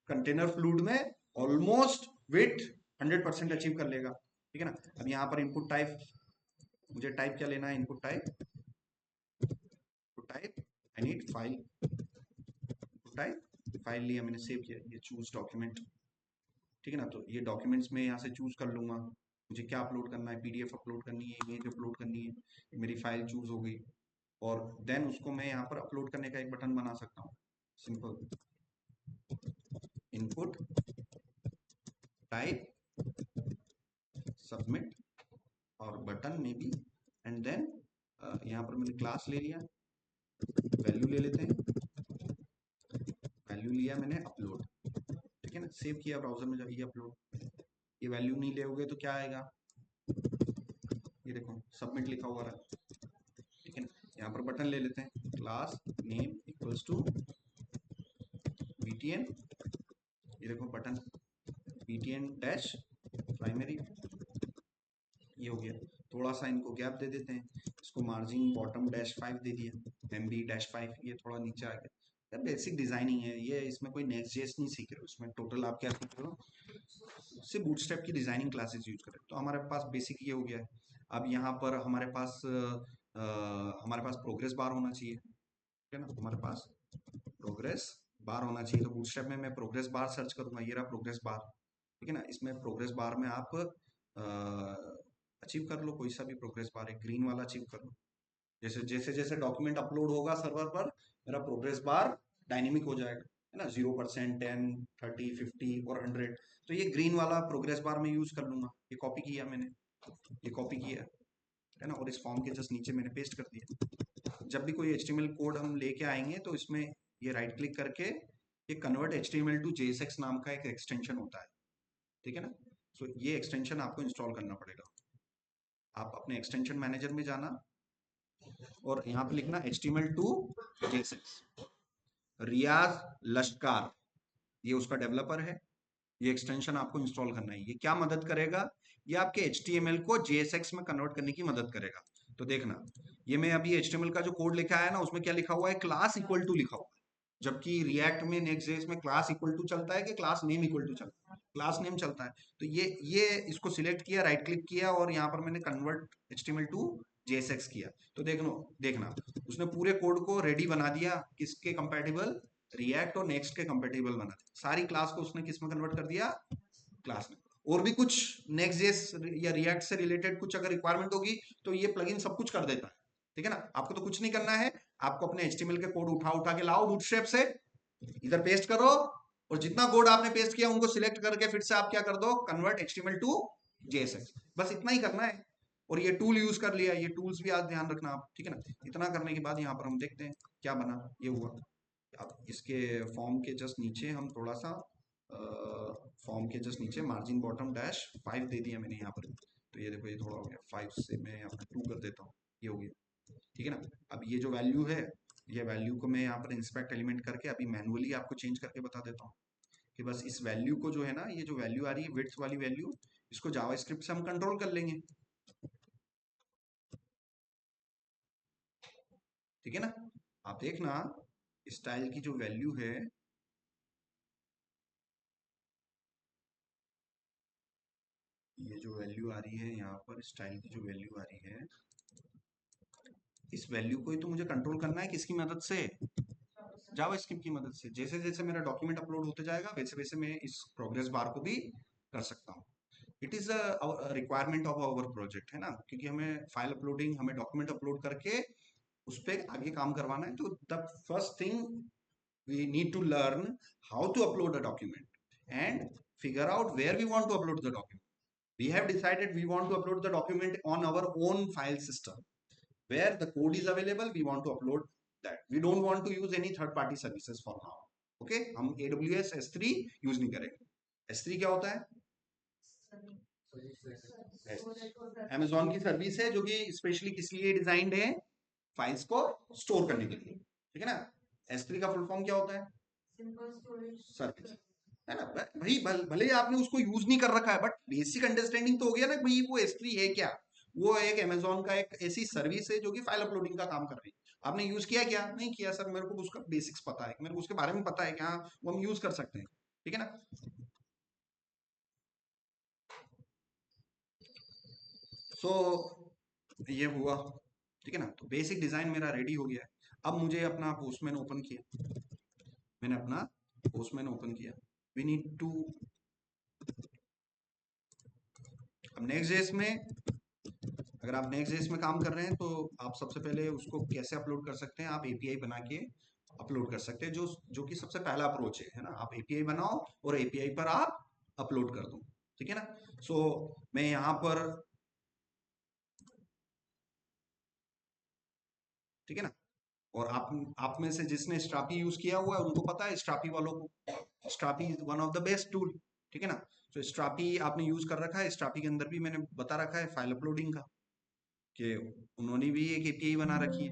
कंटेनर फ्लूइड में ऑलमोस्ट विड्थ 100% अचीव कर लेगा, ठीक है ना। अब यहाँ पर इनपुट टाइप, मुझे टाइप क्या लेना है, input type, I need file, type file लिया मैंने, सेव किया, ये चूज डॉक्यूमेंट, ठीक है ना। तो ये डॉक्यूमेंट्स में यहाँ से चूज कर लूंगा, मुझे क्या अपलोड करना है, पीडीएफ अपलोड करनी है, इमेज अपलोड करनी है, मेरी फाइल चूज हो गई। और देन उसको मैं यहाँ पर अपलोड करने का एक बटन बना सकता हूँ, सिंपल, इनपुट टाइप सबमिट और बटन में भी, एंड देन यहाँ पर मैंने क्लास ले लिया, वैल्यू ले लेते हैं, वैल्यू लिया मैंने, अपलोड, ठीक है ना। सेव किया, ब्राउजर में जाइए, अपलोड। ये वैल्यू नहीं लोगे तो क्या आएगा, ये देखो सबमिट लिखा हुआ रहा, ठीक है ना। यहाँ पर बटन ले लेते हैं, class name equals to btn, ये देखो बटन btn डैश प्राइमरी, ये हो गया। थोड़ा सा इनको गैप दे देते हैं, इसको मार्जिन बॉटम डैश 5 दे दिया, एमबी डैश 5, ये थोड़ा नीचे आ गया। बेसिक डिजाइनिंग है ये, इसमें कोई नेक्स्ट जेस नहीं सीख रहे हो, इसमें टोटल आप क्या सीख रहे हो, सिर्फ बूटस्ट्रैप की डिजाइनिंग क्लासेस यूज करें। तो हमारे पास बेसिक ये हो गया है। अब यहाँ पर हमारे पास प्रोग्रेस बार होना चाहिए, ठीक है ना, हमारे पास प्रोग्रेस बार होना चाहिए। तो बूटस्ट्रैप में मैं प्रोग्रेस बार सर्च करूंगा, ये रहा प्रोग्रेस बार, ठीक है ना। इसमें प्रोग्रेस बार में आप अचीव कर लो, कोई सा भी प्रोग्रेस बार, एक ग्रीन वाला अचीव कर लो। जैसे जैसे जैसे डॉक्यूमेंट अपलोड होगा सर्वर पर, मेरा प्रोग्रेस बार डायनेमिक हो जाएगा, है ना, 0%, 10, 30, 50 और 100। तो ये ग्रीन वाला प्रोग्रेस बार में यूज कर लूंगा। ये कॉपी किया मैंने, ये कॉपी किया, है ना, और इस फॉर्म के जस्ट नीचे मैंने पेस्ट कर दिया। जब भी कोई एचटीएमएल कोड हम लेके आएंगे तो इसमें ये राइट क्लिक करके ये कन्वर्ट एचटीएमएल टू जेएसएक्स नाम का एक एक्सटेंशन होता है, ठीक है ना। सो ये एक्सटेंशन आपको इंस्टॉल करना पड़ेगा। आप अपने एक्सटेंशन मैनेजर में जाना और यहाँ पे लिखना HTML2 JSX, रियाज लश्कार, ये उसका डेवलपर है। ये एक्सटेंशन आपको इंस्टॉल करना है। ये क्या मदद करेगा, ये आपके HTML को JSX में कन्वर्ट करने की मदद करेगा। तो देखना, ये मैं अभी HTML का जो कोड लिखा है ना, उसमें क्या लिखा हुआ है, क्लास इक्वल टू लिखा हुआ है। जबकि रिएक्ट में, नेक्स्ट.जेएस में क्लास इक्वल टू चलता है कि क्लास नेम इक्वल टू चलता है, क्लास नेम चलता है। तो ये इसको सिलेक्ट किया, राइट क्लिक किया और यहाँ पर मैंने कन्वर्ट HTML टू JSX किया। तो देखना उसने पूरे कोड को रेडी बना दिया, किसके कंपेटिबल, रिएक्ट और नेक्स्ट के कंपेटिबल बना दिया। सारी क्लास को उसने किस में कन्वर्ट कर दिया, क्लास में। और भी कुछ नेक्स्ट.जेएस या रिएक्ट से रिलेटेड कुछ अगर रिक्वायरमेंट होगी तो ये प्लगइन सब कुछ कर देता है, ठीक है ना। आपको तो कुछ नहीं करना है, आपको अपने HTML के कोड उठा उठा के लाओ बूटस्ट्रैप से, इधर पेस्ट करो और जितना कोड आपने पेस्ट किया उनको सिलेक्ट करके फिर से आप क्या कर दो, कन्वर्ट HTML टू JSX, बस इतना ही करना है। और ये टूल यूज कर लिया, ये टूल्स भी आज ध्यान रखना आप, ठीक है ना। इतना करने के बाद यहाँ पर हम देखते हैं क्या बना, ये हुआ। अब इसके फॉर्म के जस्ट नीचे हम थोड़ा सा फॉर्म के जस्ट नीचे मार्जिन बॉटम डैश 5 दे दिया मैंने यहाँ पर। तो ये देखो ये थोड़ा हो गया, 5 से मैं यहाँ पर 2 कर देता हूँ, ये हो गया, ठीक है ना। अब ये जो वैल्यू है, ये वैल्यू को मैं यहाँ पर इंस्पेक्ट एलिमेंट करके अभी मैनुअली आपको चेंज करके बता देता हूँ कि बस इस वैल्यू को जो है ना, ये जो वैल्यू आ रही है विड्थ वाली वैल्यू, इसको जावास्क्रिप्ट से हम कंट्रोल कर लेंगे। ठीक है ना। आप देखना स्टाइल की जो वैल्यू है, ये जो वैल्यू आ रही है यहाँ पर, स्टाइल की जो वैल्यू आ रही है, इस वैल्यू को ही तो मुझे कंट्रोल करना है, किसकी मदद से, जावास्क्रिप्ट की मदद से। जैसे जैसे मेरा डॉक्यूमेंट अपलोड होते जाएगा वैसे वैसे मैं इस प्रोग्रेस बार को भी कर सकता हूँ। It is a requirement of our project, है ना, क्योंकि हमें फाइल अपलोडिंग, हमें डॉक्यूमेंट अपलोड करके उस पर आगे काम करवाना है। तो the first thing we need to learn how to upload a document and figure out where we want to upload the document. We have decided we want to upload the document on our own file system where the code is available. We want to upload that. We don't want to use any third party services for now. Okay, हम AWS S3 यूज नहीं करेंगे। S3 क्या होता है? Amazon की सर्विस है जो कि स्पेशली किस लिए डिजाइंड है, फाइल्स को स्टोर करने के लिए। ठीक है ना। S3 का फुल फॉर्म क्या होता है? सर्विस, है ना भाई। भले ही आपने उसको यूज नहीं कर रखा है बट बेसिक अंडरस्टैंडिंग तो हो गया ना भाई वो S3 है क्या। वो एक अमेजोन का एक ऐसी सर्विस है जो कि फाइल अपलोडिंग का काम कर रही है। आपने यूज किया क्या? नहीं किया सर, मेरे को उसका बेसिक्स पता है, मेरे को उसके बारे में पता है कि हाँ वो हम यूज कर सकते हैं। ठीक है ना। सो ये हुआ। ठीक है ना। तो बेसिक डिजाइन मेरा रेडी हो गया है। अब मुझे अपना पोस्टमैन ओपन किया, मैंने अपना पोस्टमैन ओपन किया। वी नीड टू, अब नेक्स्ट जेएस में, अगर आप नेक्स्ट जेएस में काम कर रहे हैं तो आप सबसे पहले उसको कैसे अपलोड कर सकते हैं, आप एपीआई बना के अपलोड कर सकते हैं, जो जो कि सबसे पहला अप्रोच है ना। आप एपीआई बनाओ और एपीआई पर आप अपलोड कर दो। ठीक है ना। सो मैं यहाँ पर, ठीक है ना, और आप में से जिसने स्ट्रापी यूज किया हुआ है उनको पता है, स्ट्रापी वालों को Strapi is one of the best tool. ठीक है ना। तो स्ट्रापी आपने यूज कर रखा है, स्ट्रापी के अंदर भी मैंने बता रखा है फाइल अपलोडिंग का, कि उन्होंने भी एक एपीआई बना रखी है।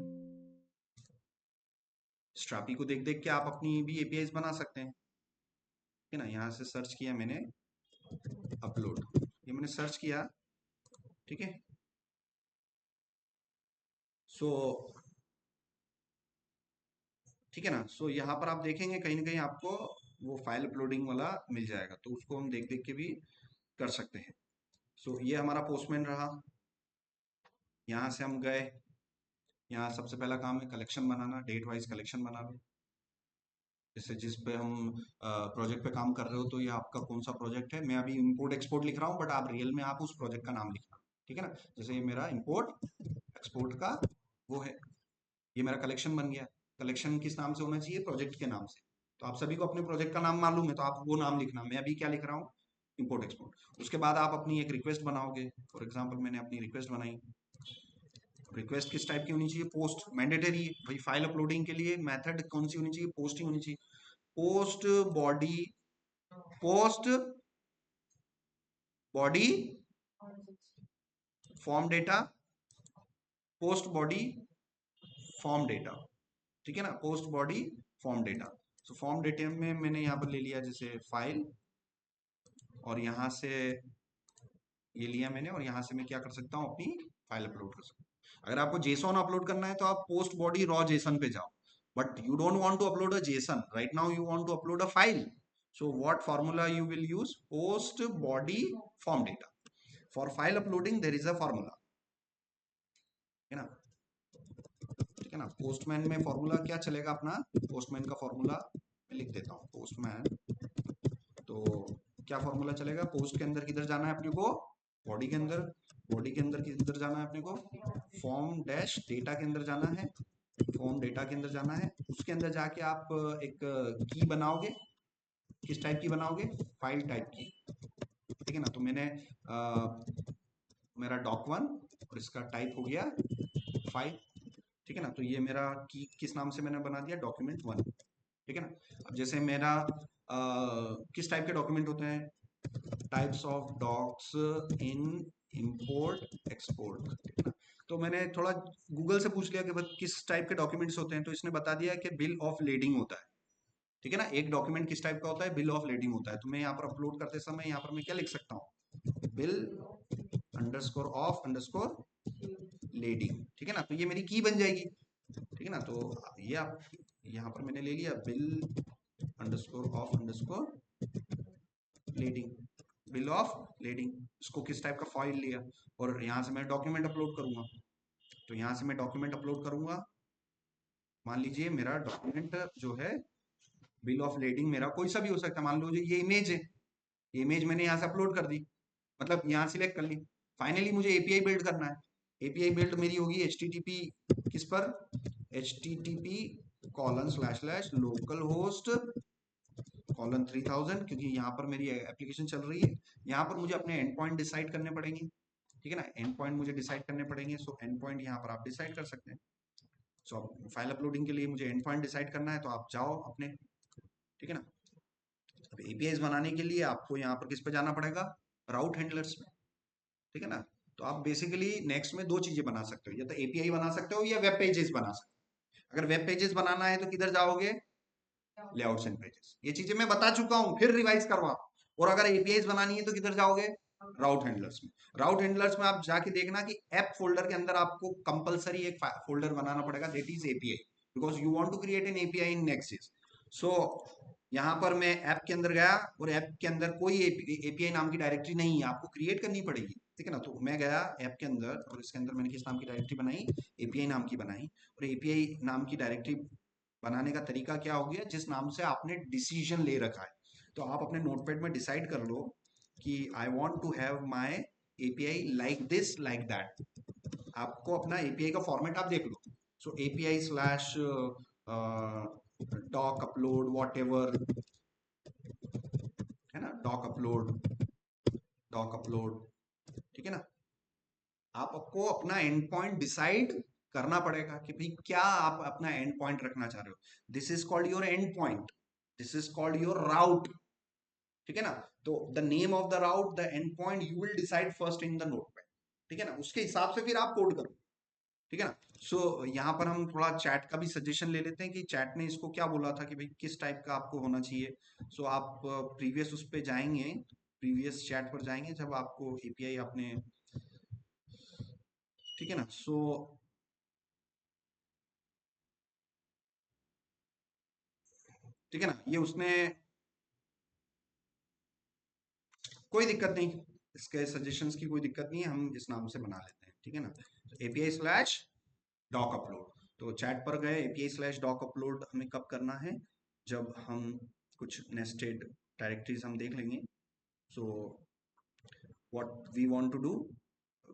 स्ट्रापी को देख देख के आप अपनी भी एपीआई बना सकते हैं। ठीक है ना। यहाँ से सर्च किया मैंने अपलोड, ये मैंने सर्च किया। ठीक है। सो ठीक है ना। सो यहाँ पर आप देखेंगे कहीं ना कहीं आपको वो फाइल अपलोडिंग वाला मिल जाएगा, तो उसको हम देख देख के भी कर सकते हैं। सो ये हमारा पोस्टमैन रहा। यहाँ से हम गए, यहाँ सबसे पहला काम है कलेक्शन बनाना, डेट वाइज कलेक्शन बना लो। जैसे जिस पे हम प्रोजेक्ट पे काम कर रहे हो, तो ये आपका कौन सा प्रोजेक्ट है। मैं अभी इंपोर्ट एक्सपोर्ट लिख रहा हूँ बट आप रियल में आप उस प्रोजेक्ट का नाम लिखना। ठीक है ना। जैसे ये मेरा इंपोर्ट एक्सपोर्ट का वो है, ये मेरा कलेक्शन बन गया। कलेक्शन किस नाम से होना चाहिए? प्रोजेक्ट के नाम से। तो आप सभी को अपने प्रोजेक्ट का नाम मालूम है तो आप वो नाम लिखना। मैं अभी क्या लिख रहा हूँ? Import export. उसके बाद आप अपनी एक रिक्वेस्ट बनाओगे। फॉर एग्जाम्पल मैंने अपनी रिक्वेस्ट बनाई। रिक्वेस्ट किस टाइप की होनी चाहिए? पोस्ट मैंडेटरी भाई, फाइल अपलोडिंग के लिए मेथड कौन सी होनी चाहिए? पोस्ट ही होनी चाहिए। Post body, post body form data, post body form data. ठीक है ना। Post body form data. तो फॉर्म डेटा में मैंने यहाँ पर ले लिया जैसे फाइल, और यहाँ से ये लिया मैंने, और यहाँ से मैं क्या कर सकता हूँ, अपनी फाइल अपलोड कर सकता हूँ। अगर आपको जेसॉन अपलोड करना है तो आप पोस्ट बॉडी रॉ जेसन पे जाओ, but you don't want to upload a JSON right now, you want to upload a file. So what formula you will use? Post body form data. For file uploading there is a formula, है ना। ठीक है ना। पोस्टमैन में फॉर्मूला क्या चलेगा अपना? पोस्टमैन का फॉर्मूला मैं लिख देता हूँ, पोस्टमैन। तो क्या फॉर्मूला चलेगा? पोस्ट के अंदर किधर जाना है अपने को? बॉडी के अंदर। बॉडी के अंदर किधर जाना है अपने को? फॉर्म डैश डेटा के अंदर जाना है। फॉर्म डेटा के अंदर जाना है। उसके अंदर जाके आप एक की बनाओगे। किस टाइप की बनाओगे? फाइल टाइप की। ठीक है ना। तो मैंने मेरा doc1 और इसका टाइप हो गया फाइल। ठीक है ना। तो ये मेरा की किस नाम से मैंने बना दिया? document1। ठीक है ना। अब जैसे मेरा किस टाइप के डॉक्यूमेंट होते हैं? Types of docs in import export. तो मैंने थोड़ा गूगल से पूछ लिया कि किस टाइप के डॉक्यूमेंट्स होते हैं, तो इसने बता दिया कि बिल ऑफ लेडिंग होता है। ठीक है ना। एक डॉक्यूमेंट किस टाइप का होता है, बिल ऑफ लेडिंग होता है। तो मैं यहाँ पर अपलोड करते समय यहाँ पर मैं क्या लिख सकता हूँ, bill underscore of underscore lading. ठीक है ना, तो ये मेरी की बन जाएगी। ठीक है ना, तो ये आप यहाँ पर मैंने ले लिया bill underscore of underscore leading, bill of leading. इसको किस टाइप का फाइल लिया, और यहाँ से मैं डॉक्यूमेंट अपलोड करूंगा। तो यहाँ से मैं डॉक्यूमेंट अपलोड करूंगा। मान लीजिए मेरा डॉक्यूमेंट जो है बिल ऑफ लीडिंग मेरा कोई सा भी हो सकता है। मान लीजिए ये इमेज है, ये इमेज मैंने यहाँ से अपलोड कर दी, मतलब यहाँ सिलेक्ट कर ली। फाइनली मुझे एपीआई बिल्ड करना है। एपीआई बिल्ड मेरी होगी HTTP किस पर, HTTP:// लोकल होस्ट:3000, क्योंकि यहाँ पर मेरी एप्लीकेशन चल रही है। यहाँ पर मुझे अपने एंड पॉइंट डिसाइड करने पड़ेंगे। ठीक है ना, एंड पॉइंट मुझे डिसाइड करने पड़ेंगे। सो एंड पॉइंट यहाँ पर आप डिसाइड कर सकते हैं। सो फाइल अपलोडिंग के लिए मुझे एंड पॉइंट डिसाइड करना है, तो आप जाओ अपने। ठीक है ना, अब एपीआईज बनाने के लिए आपको यहाँ पर किस पे जाना पड़ेगा, राउट हैंडलर्स में। ठीक है ना, तो आप बेसिकली नेक्स्ट में दो चीजें बना सकते हो, या तो एपीआई बना सकते हो या वेब पेजेस बना सकते हो। अगर वेब पेजेस बनाना है तो किधर जाओगे, लेआउट्स एंड पेजेस। ये चीजें मैं बता चुका हूं, फिर रिवाइज करवा। और अगर एपीआईज बनानी है तो किधर जाओगे, राउट हैंडलर्स में। राउट हैंडलर्स में आप जाके देखना कि ऐप फोल्डर के अंदर आपको कंपलसरी एक फोल्डर बनाना पड़ेगा, that is API, because you want to create an API in Next. So यहाँ पर मैं ऐप के अंदर गया, और ऐप के अंदर कोई एपीआई नाम की डायरेक्टरी नहीं है, आपको क्रिएट करनी पड़ेगी। ठीक है ना, तो मैं गया ऐप के अंदर, और इसके अंदर मैंने किस नाम की डायरेक्टरी बनाई, एपीआई नाम की बनाई। और एपीआई नाम की डायरेक्टरी बनाने का तरीका क्या हो गया, जिस नाम से आपने डिसीजन ले रखा है। तो आप अपने नोटपैड में डिसाइड कर लो कि I want to have my API like this like that. आपको अपना एपीआई का फॉर्मेट आप देख लो। So API slash doc upload whatever, है ना, डॉक अपलोड। ठीक है ना, आपको अपना एंड पॉइंट डिसाइड करना पड़ेगा कि भाई क्या आप अपना एंड पॉइंट रखना चाह रहे हो। This is called your endpoint, this is called your route. ठीक है ना, तो the name of the route, the endpoint, you will decide first in the notepad. ठीक है ना, उसके हिसाब से फिर आप कोड करो। ठीक है ना, सो यहाँ पर हम थोड़ा चैट का भी सजेशन ले लेते हैं कि चैट ने इसको क्या बोला था कि भाई किस टाइप का आपको होना चाहिए। सो आप प्रीवियस उस पे जाएंगे, प्रीवियस चैट पर जाएंगे जब आपको एपीआई आपने। ठीक है ना, सो ठीक है ना, ये उसने, कोई दिक्कत नहीं, इसके सजेशंस की कोई दिक्कत नहीं है, हम इस नाम से बना लेते हैं। ठीक है ना, एपीआई स्लैश डॉक अपलोड। तो चैट पर गए, एपीआई स्लैश डॉक अपलोड हमें कब करना है, जब हम कुछ नेस्टेड डायरेक्टरीज हम देख लेंगे। So what we want to do,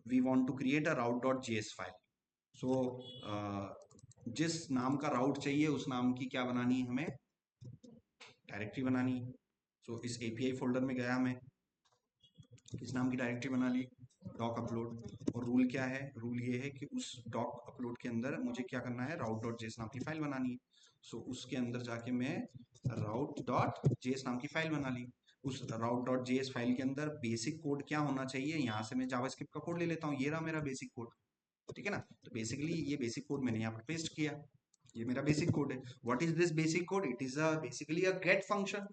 we want to create a route.js file. So जिस नाम का राउट चाहिए उस नाम की क्या बनानी है, हमें डायरेक्टरी बनानी है। सो इस एपीआई फोल्डर में गया, मैं किस नाम की डायरेक्टरी बना ली, डॉक अपलोड। और रूल क्या है, रूल ये है कि उस डॉक अपलोड के अंदर मुझे क्या करना है, route.js नाम की फाइल बनानी है। सो उसके अंदर जाके मैं route.js नाम की फाइल बना ली। उस route.js फाइल के अंदर बेसिक कोड क्या होना चाहिए, यहाँ से मैं जावास्क्रिप्ट का कोड ले लेता हूँ। ये रहा मेरा बेसिक कोड। ठीक है ना, तो बेसिकली ये बेसिक कोड मैंने यहाँ पर पेस्ट किया, ये मेरा बेसिक कोड है। What is this basic code, it is a basically a get function,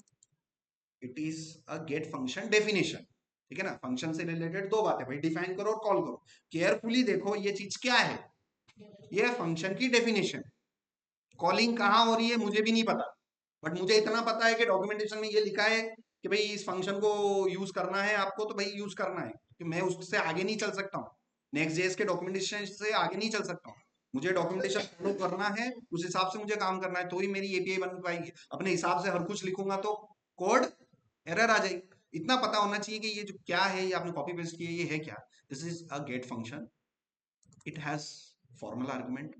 it is a get function definition. ठीक है ना, फंक्शन से रिलेटेड दो बातें, भाई डिफाइन करो और कॉल करो। केयरफुली देखो ये चीज क्या है, ये फंक्शन की डेफिनेशन। कॉलिंग कहाँ हो रही है मुझे भी नहीं पता, बट मुझे इतना पता है कि डॉक्यूमेंटेशन में ये लिखा है कि भाई इस फंक्शन को यूज करना है आपको, तो भाई यूज करना है, कि मैं उससे आगे नहीं चल सकता हूँ। नेक्स्ट जेएस के डॉक्यूमेंटेशन से आगे नहीं चल सकता हूँ। मुझे डॉक्यूमेंटेशन फॉलो करना है, उस हिसाब से मुझे काम करना है, तो ही मेरी एपीआई बन पाएगी। अपने हिसाब से हर कुछ लिखूंगा तो कोड एरर आ जाएगी। इतना पता होना चाहिए कि ये जो क्या है, ये आपने कॉपी पेस्ट किया, ये है क्या। This is a get function, it has formal argument.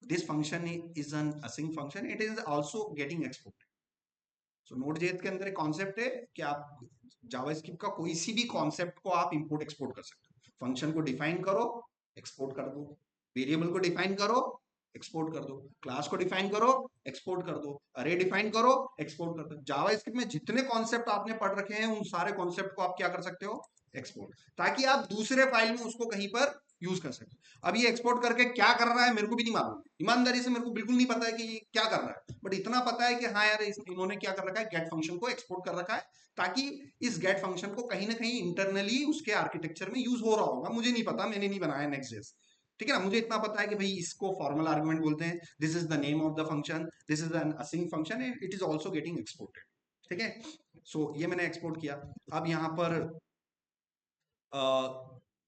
This function is an async function, it is also getting exported. So Node.js के अंदर एक कॉन्सेप्ट है कि आप जावास्क्रिप्ट का कोई सी भी कॉन्सेप्ट को आप इंपोर्ट एक्सपोर्ट कर सकते हो। फंक्शन को डिफाइन करो, एक्सपोर्ट कर दो। वेरिएबल को डिफाइन करो, एक्सपोर्ट कर दो। क्लास को डिफाइन करो, एक्सपोर्ट कर दो। अरे डिफाइन करो, एक्सपोर्ट कर दो। जावास्क्रिप्ट में जितने कॉन्सेप्ट आपने पढ़ रखे हैं उन सारे कॉन्सेप्ट को आप क्या कर सकते हो, एक्सपोर्ट, ताकि आप दूसरे फाइल में उसको कहीं पर यूज कर सकते हैं। अब ये एक्सपोर्ट करके क्या कर रहा है मेरे को भी नहीं मालूम, ईमानदारी से मेरे को बिल्कुल नहीं पता है कि ये क्या कर रहा है, बट इतना पता है कि हाँ यार इन्होंने क्या कर रखा है, गेट फंक्शन को एक्सपोर्ट कर रखा है, ताकि इस गेट फंक्शन को कहीं ना कहीं इंटरनली उसके आर्किटेक्चर में यूज हो रहा होगा, मुझे नहीं पता, मैंने नहीं बनाया नेक्स्ट जेस। ठीक है ना, मुझे इतना पता है कि भाई इसको फॉर्मल आर्गुमेंट बोलते हैं, this is the name of the function, this is an async function, it is also getting exported. ठीक है, सो ये मैंने एक्सपोर्ट किया। अब यहाँ पर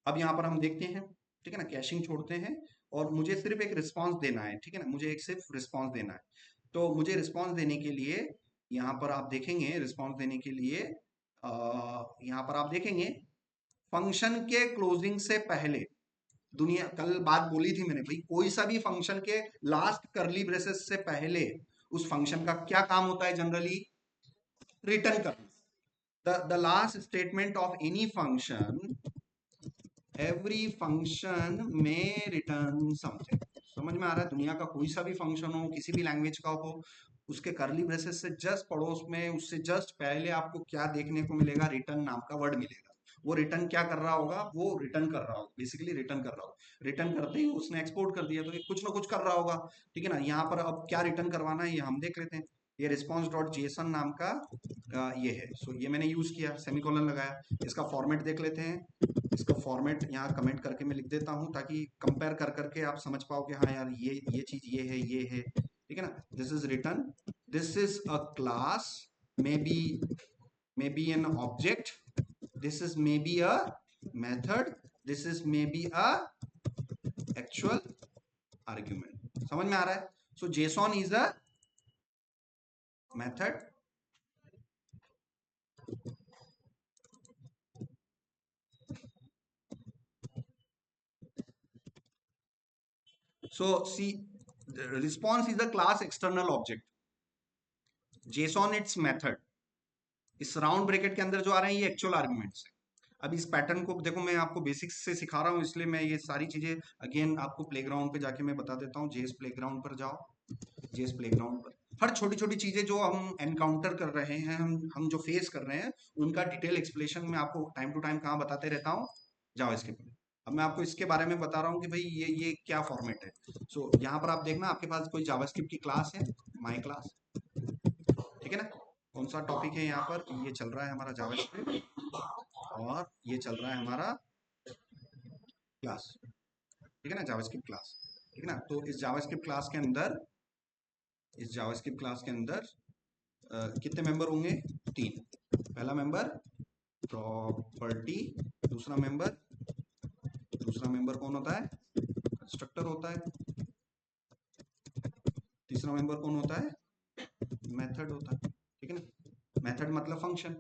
अब यहाँ पर हम देखते हैं, ठीक है ना, कैशिंग छोड़ते हैं और मुझे सिर्फ एक रिस्पॉन्स देना है। ठीक है ना, मुझे एक सिर्फ रिस्पॉन्स देना है। तो मुझे रिस्पॉन्स देने के लिए यहाँ पर आप देखेंगे, रिस्पॉन्स देने के लिए यहाँ पर आप देखेंगे फंक्शन के क्लोजिंग से पहले, दुनिया कल बात बोली थी मैंने भाई, कोई सा भी फंक्शन के लास्ट करली ब्रेसेस से पहले उस फंक्शन का क्या काम होता है जनरली, रिटर्न करना। the last statement of any function, every function may return something। समझ में आ रहा है, दुनिया का कोई सा भी फंक्शन हो, किसी भी लैंग्वेज का हो, उसके करली ब्रेसेस से जस्ट पड़ोस में, उससे जस्ट पहले आपको क्या देखने को मिलेगा, रिटर्न नाम का वर्ड मिलेगा। वो रिटर्न क्या कर रहा होगा, वो रिटर्न कर रहा होगा, बेसिकली रिटर्न कर रहा होगा। रिटर्न करते ही उसने एक्सपोर्ट कर दिया तो ये कुछ ना कुछ कर रहा होगा। ठीक है ना, यहाँ पर अब क्या रिटर्न करवाना है ये हम देख लेते हैं। ये रिस्पॉन्स डॉट जेसन नाम का ये है। सो ये मैंने यूज किया, सेमीकोलन लगाया। इसका फॉर्मेट देख लेते हैं। इसका फॉर्मेट यहाँ कमेंट करके मैं लिख देता हूँ, ताकि कंपेयर कर करके आप समझ पाओ कि हाँ यार ये चीज ये है, ये है। ठीक है ना, this is return, this is a class, maybe an object, this is maybe a method, this is maybe a actual argument. समझ में आ रहा है? So JSON is a method, so see, the response is a class external object, JSON its method। इस राउंड ब्रैकेट के अंदर जो आ रहे हैं ये एक्चुअल आर्गुमेंट्स है। अब इस पैटर्न को देखो, मैं आपको बेसिक्स से सिखा रहा हूँ, इसलिए मैं ये सारी चीजें अगेन आपको प्लेग्राउंड पे जाके मैं बता देता हूँ। जेएस प्लेग्राउंड पर जाओ, जेएस प्लेग्राउंड पर हर छोटी छोटी चीजें जो हम एनकाउंटर कर रहे हैं, हम जो फेस कर रहे हैं, उनका डिटेल एक्सप्लेनेशन मैं आपको टाइम टू टाइम कहाँ बताते रहता हूँ, जावास्क्रिप्ट में। अब मैं आपको इसके बारे में बता रहा हूँ कि भाई ये क्या फॉर्मेट है। सो यहाँ पर आप देखना, आपके पास कोई जावास्क्रिप्ट की क्लास है, माई क्लास। ठीक है ना, कौन सा टॉपिक है यहाँ पर, ये चल रहा है हमारा जावास्क्रिप्ट और ये चल रहा है हमारा क्लास। ठीक है ना, जावास्क्रिप्ट क्लास। ठीक है ना, तो इस जावास्क्रिप्ट क्लास के अंदर, इस जावास्क्रिप्ट क्लास के अंदर कितने मेंबर होंगे, 3। पहला मेंबर प्रॉपर्टी, दूसरा मेंबर, कौन होता है, कंस्ट्रक्टर होता है, तीसरा मेंबर कौन होता है, मेथड होता है। ठीक है ना, मेथड मतलब फंक्शन।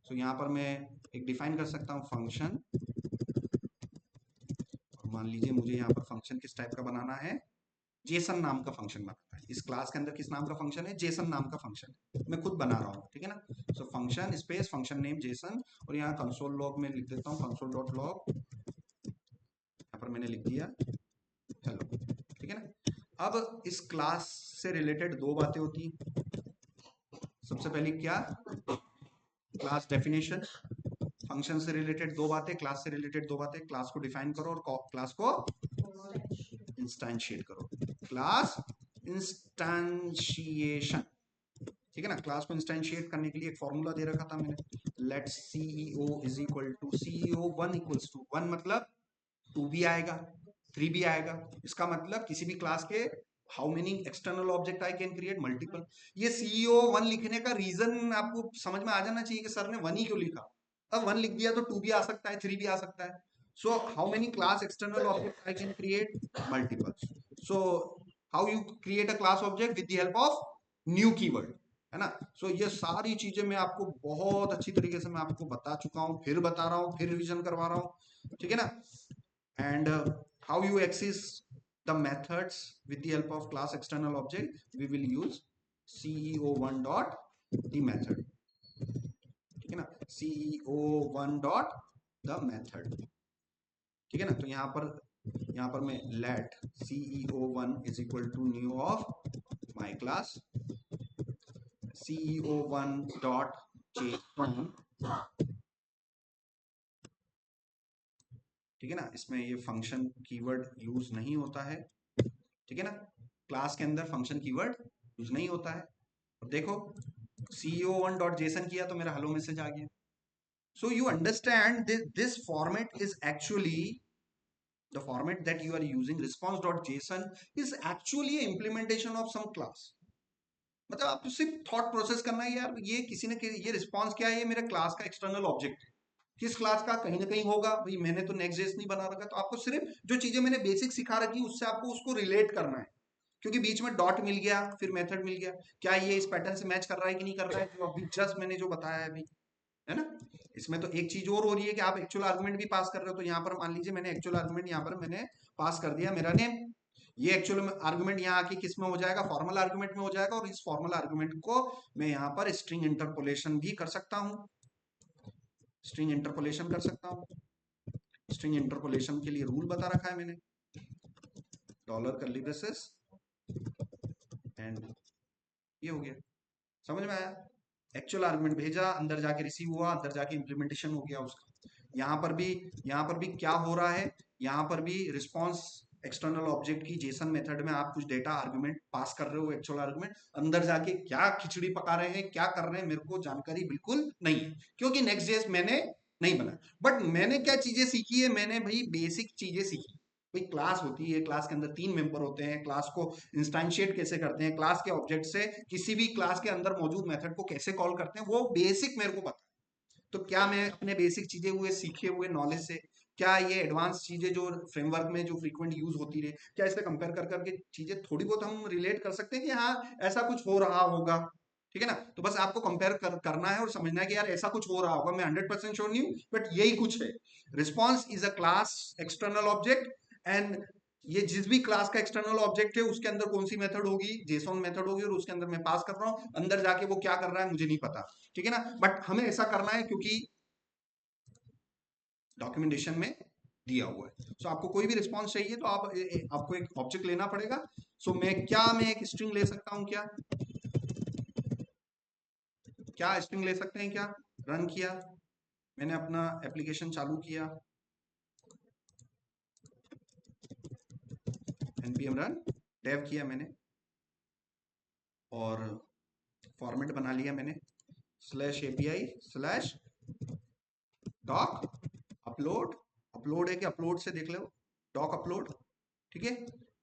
तो यहाँ पर मैं एक डिफाइन कर सकता हूँ फंक्शन, मान लीजिए मुझे यहाँ पर फंक्शन किस टाइप का बनाना है, जेसन नाम का फंक्शन बनाना है। इस क्लास के अंदर किस नाम का फंक्शन है, जेसन नाम का फंक्शन है, मैं खुद बना रहा हूँ। ठीक है ना, so function space function name Jason, और यहाँ कंसोल लॉग में लिख देता हूँ, कंसोल डॉट लॉग, यहाँ पर मैंने लिख दिया हेलो। ठीक है ना, अब इस क्लास से रिलेटेड दो बातें होती हैं। सबसे पहली क्या, क्लास डेफिनेशन। फंक्शन से रिलेटेड दो बातें, क्लास से रिलेटेड दो बातें। क्लास को डिफाइन करो और क्लास को इंस्टेंशिएट करो। क्लास इंस्टेंशिएशन। ठीक है ना, क्लास को इंस्टेंशिएट करने के लिए एक फॉर्मूला दे रखा था मैंने, let CEO is equal to CEO 1 equals to 1, मतलब 2 भी आएगा, 3 भी आएगा। इसका मतलब किसी भी क्लास के how many external object I can create, multiple. ये सीईओ 1 लिखने का रीजन आपको समझ में आ जाना चाहिए कि सर ने 1 ही क्यों लिखा। अब 1 लिख दिया तो 2 भी आ सकता है, 3 भी आ सकता है। So how many class external object I can create, multiple. So how you create a class object with the help of new keyword, है ना। सो ये सारी चीजें मैं आपको बहुत अच्छी तरीके से मैं आपको बता चुका हूँ, फिर बता रहा हूँ, फिर रिवीजन करवा रहा हूँ। ठीक है ना, and how you access the methods with the help of class external object, we will use ceo1 dot the method। ठीक है ना, ceo1 dot the method। ठीक है ना, तो यहाँ पर मैं let ceo1 is equal to new of my class, ceo1 dot json। ठीक है ना, इसमें ये फंक्शन कीवर्ड यूज नहीं होता है, ठीक है ना, क्लास के अंदर फंक्शन कीवर्ड यूज नहीं होता है। और देखो CEO1.json किया तो मेरा हेलो मैसेज आ गया। So you understand this format is actually the format that you are using, response.json is actually a implementation of some class। मतलब आपको सिर्फ थॉट प्रोसेस करना है यार, ये किसी ने ये रिस्पॉन्स क्या है, ये मेरे क्लास का एक्सटर्नल ऑब्जेक्ट है। किस क्लास का, कहीं ना कहीं होगा भाई, मैंने तो नेक्स्ट नहीं बना रखा, तो आपको सिर्फ जो चीजें मैंने बेसिक सिखा रखी उससे आपको उसको रिलेट करना है। क्योंकि बीच में डॉट मिल गया, फिर मेथड मिल गया, क्या ये इस पैटर्न से मैच कर रहा है कि नहीं कर रहा है, जो अभी जस्ट मैंने जो बताया है अभी, है ना। इसमें तो एक चीज और हो रही है कि आप एक्चुअल आर्गुमेंट भी पास कर रहे हो, तो यहाँ पर मान लीजिए मैंने एक्चुअल आर्गुमेंट यहाँ पर मैंने पास कर दिया मेरा नेम, ये एक्चुअल आर्गुमेंट यहाँ आके किस में हो जाएगा, फॉर्मल आर्गुमेंट में हो जाएगा, और इस फॉर्मल आर्गुमेंट को मैं यहाँ पर स्ट्रिंग इंटरपोलेशन भी कर सकता हूँ, स्ट्रिंग इंटरपोलेशन कर सकता हूँ। स्ट्रिंग इंटरपोलेशन के लिए रूल बता रखा है मैंने, डॉलर कर्ली ब्रेसेस एंड ये हो गया, समझ में आया। एक्चुअल आर्गुमेंट भेजा, अंदर जाके रिसीव हुआ, अंदर जाके इंप्लीमेंटेशन हो गया उसका। यहाँ पर भी क्या हो रहा है, यहाँ पर भी रिस्पॉन्स एक्सटर्नल ऑब्जेक्ट की जेसन मेथड में आप कुछ डेटा आर्गुमेंट पास कर रहे हो, एक्चुअल आर्गुमेंट, अंदर जाके क्या खिचड़ी पका रहे हैं, क्या कर रहे हैं, मेरे को जानकारी बिल्कुल नहीं है, क्योंकि नेक्स्ट जेस मैंने नहीं बना। बट मैंने क्या चीजें सीखी है, मैंने भाई बेसिक चीजें सीखी। भाई क्लास होती है, क्लास के अंदर 3 मेंबर होते हैं, क्लास को इंस्टेंशिएट कैसे करते हैं, क्लास के ऑब्जेक्ट से किसी भी क्लास के अंदर मौजूद मेथड को कैसे कॉल करते हैं, वो बेसिक मेरे को पता है। तो क्या मैं अपने बेसिक चीजें हुए सीखे हुए नॉलेज से, क्या ये एडवांस चीजें जो फ्रेमवर्क में जो फ्रीक्वेंट यूज होती रहे, क्या इससे कंपेयर कर करके चीजें थोड़ी बहुत हम रिलेट कर सकते हैं कि हाँ ऐसा कुछ हो रहा होगा, ठीक है ना। तो बस आपको कंपेयर करना है और समझना है कि यार ऐसा कुछ हो रहा होगा, मैं 100% श्योर नहीं हूँ बट यही कुछ है। Response is a class external object, and ये जिस भी क्लास का एक्सटर्नल ऑब्जेक्ट है उसके अंदर कौन सी मेथड होगी, जेसॉन मेथड होगी, और उसके अंदर मैं पास कर रहा हूँ, अंदर जाके वो क्या कर रहा है मुझे नहीं पता, ठीक है ना। बट हमें ऐसा करना है क्योंकि डॉक्यूमेंटेशन में दिया हुआ है। सो आपको कोई भी रिस्पॉन्स चाहिए तो आपको एक ऑब्जेक्ट लेना पड़ेगा। सो मैं एक स्ट्रिंग ले सकता हूं क्या, क्या स्ट्रिंग ले सकते हैं क्या, रन किया, मैंने अपना एप्लीकेशन चालू किया, npm रन डेव किया मैंने, और फॉर्मेट बना लिया मैंने, slash API slash doc upload, upload है कि अपलोड से देख लो, डॉक अपलोड, ठीक है।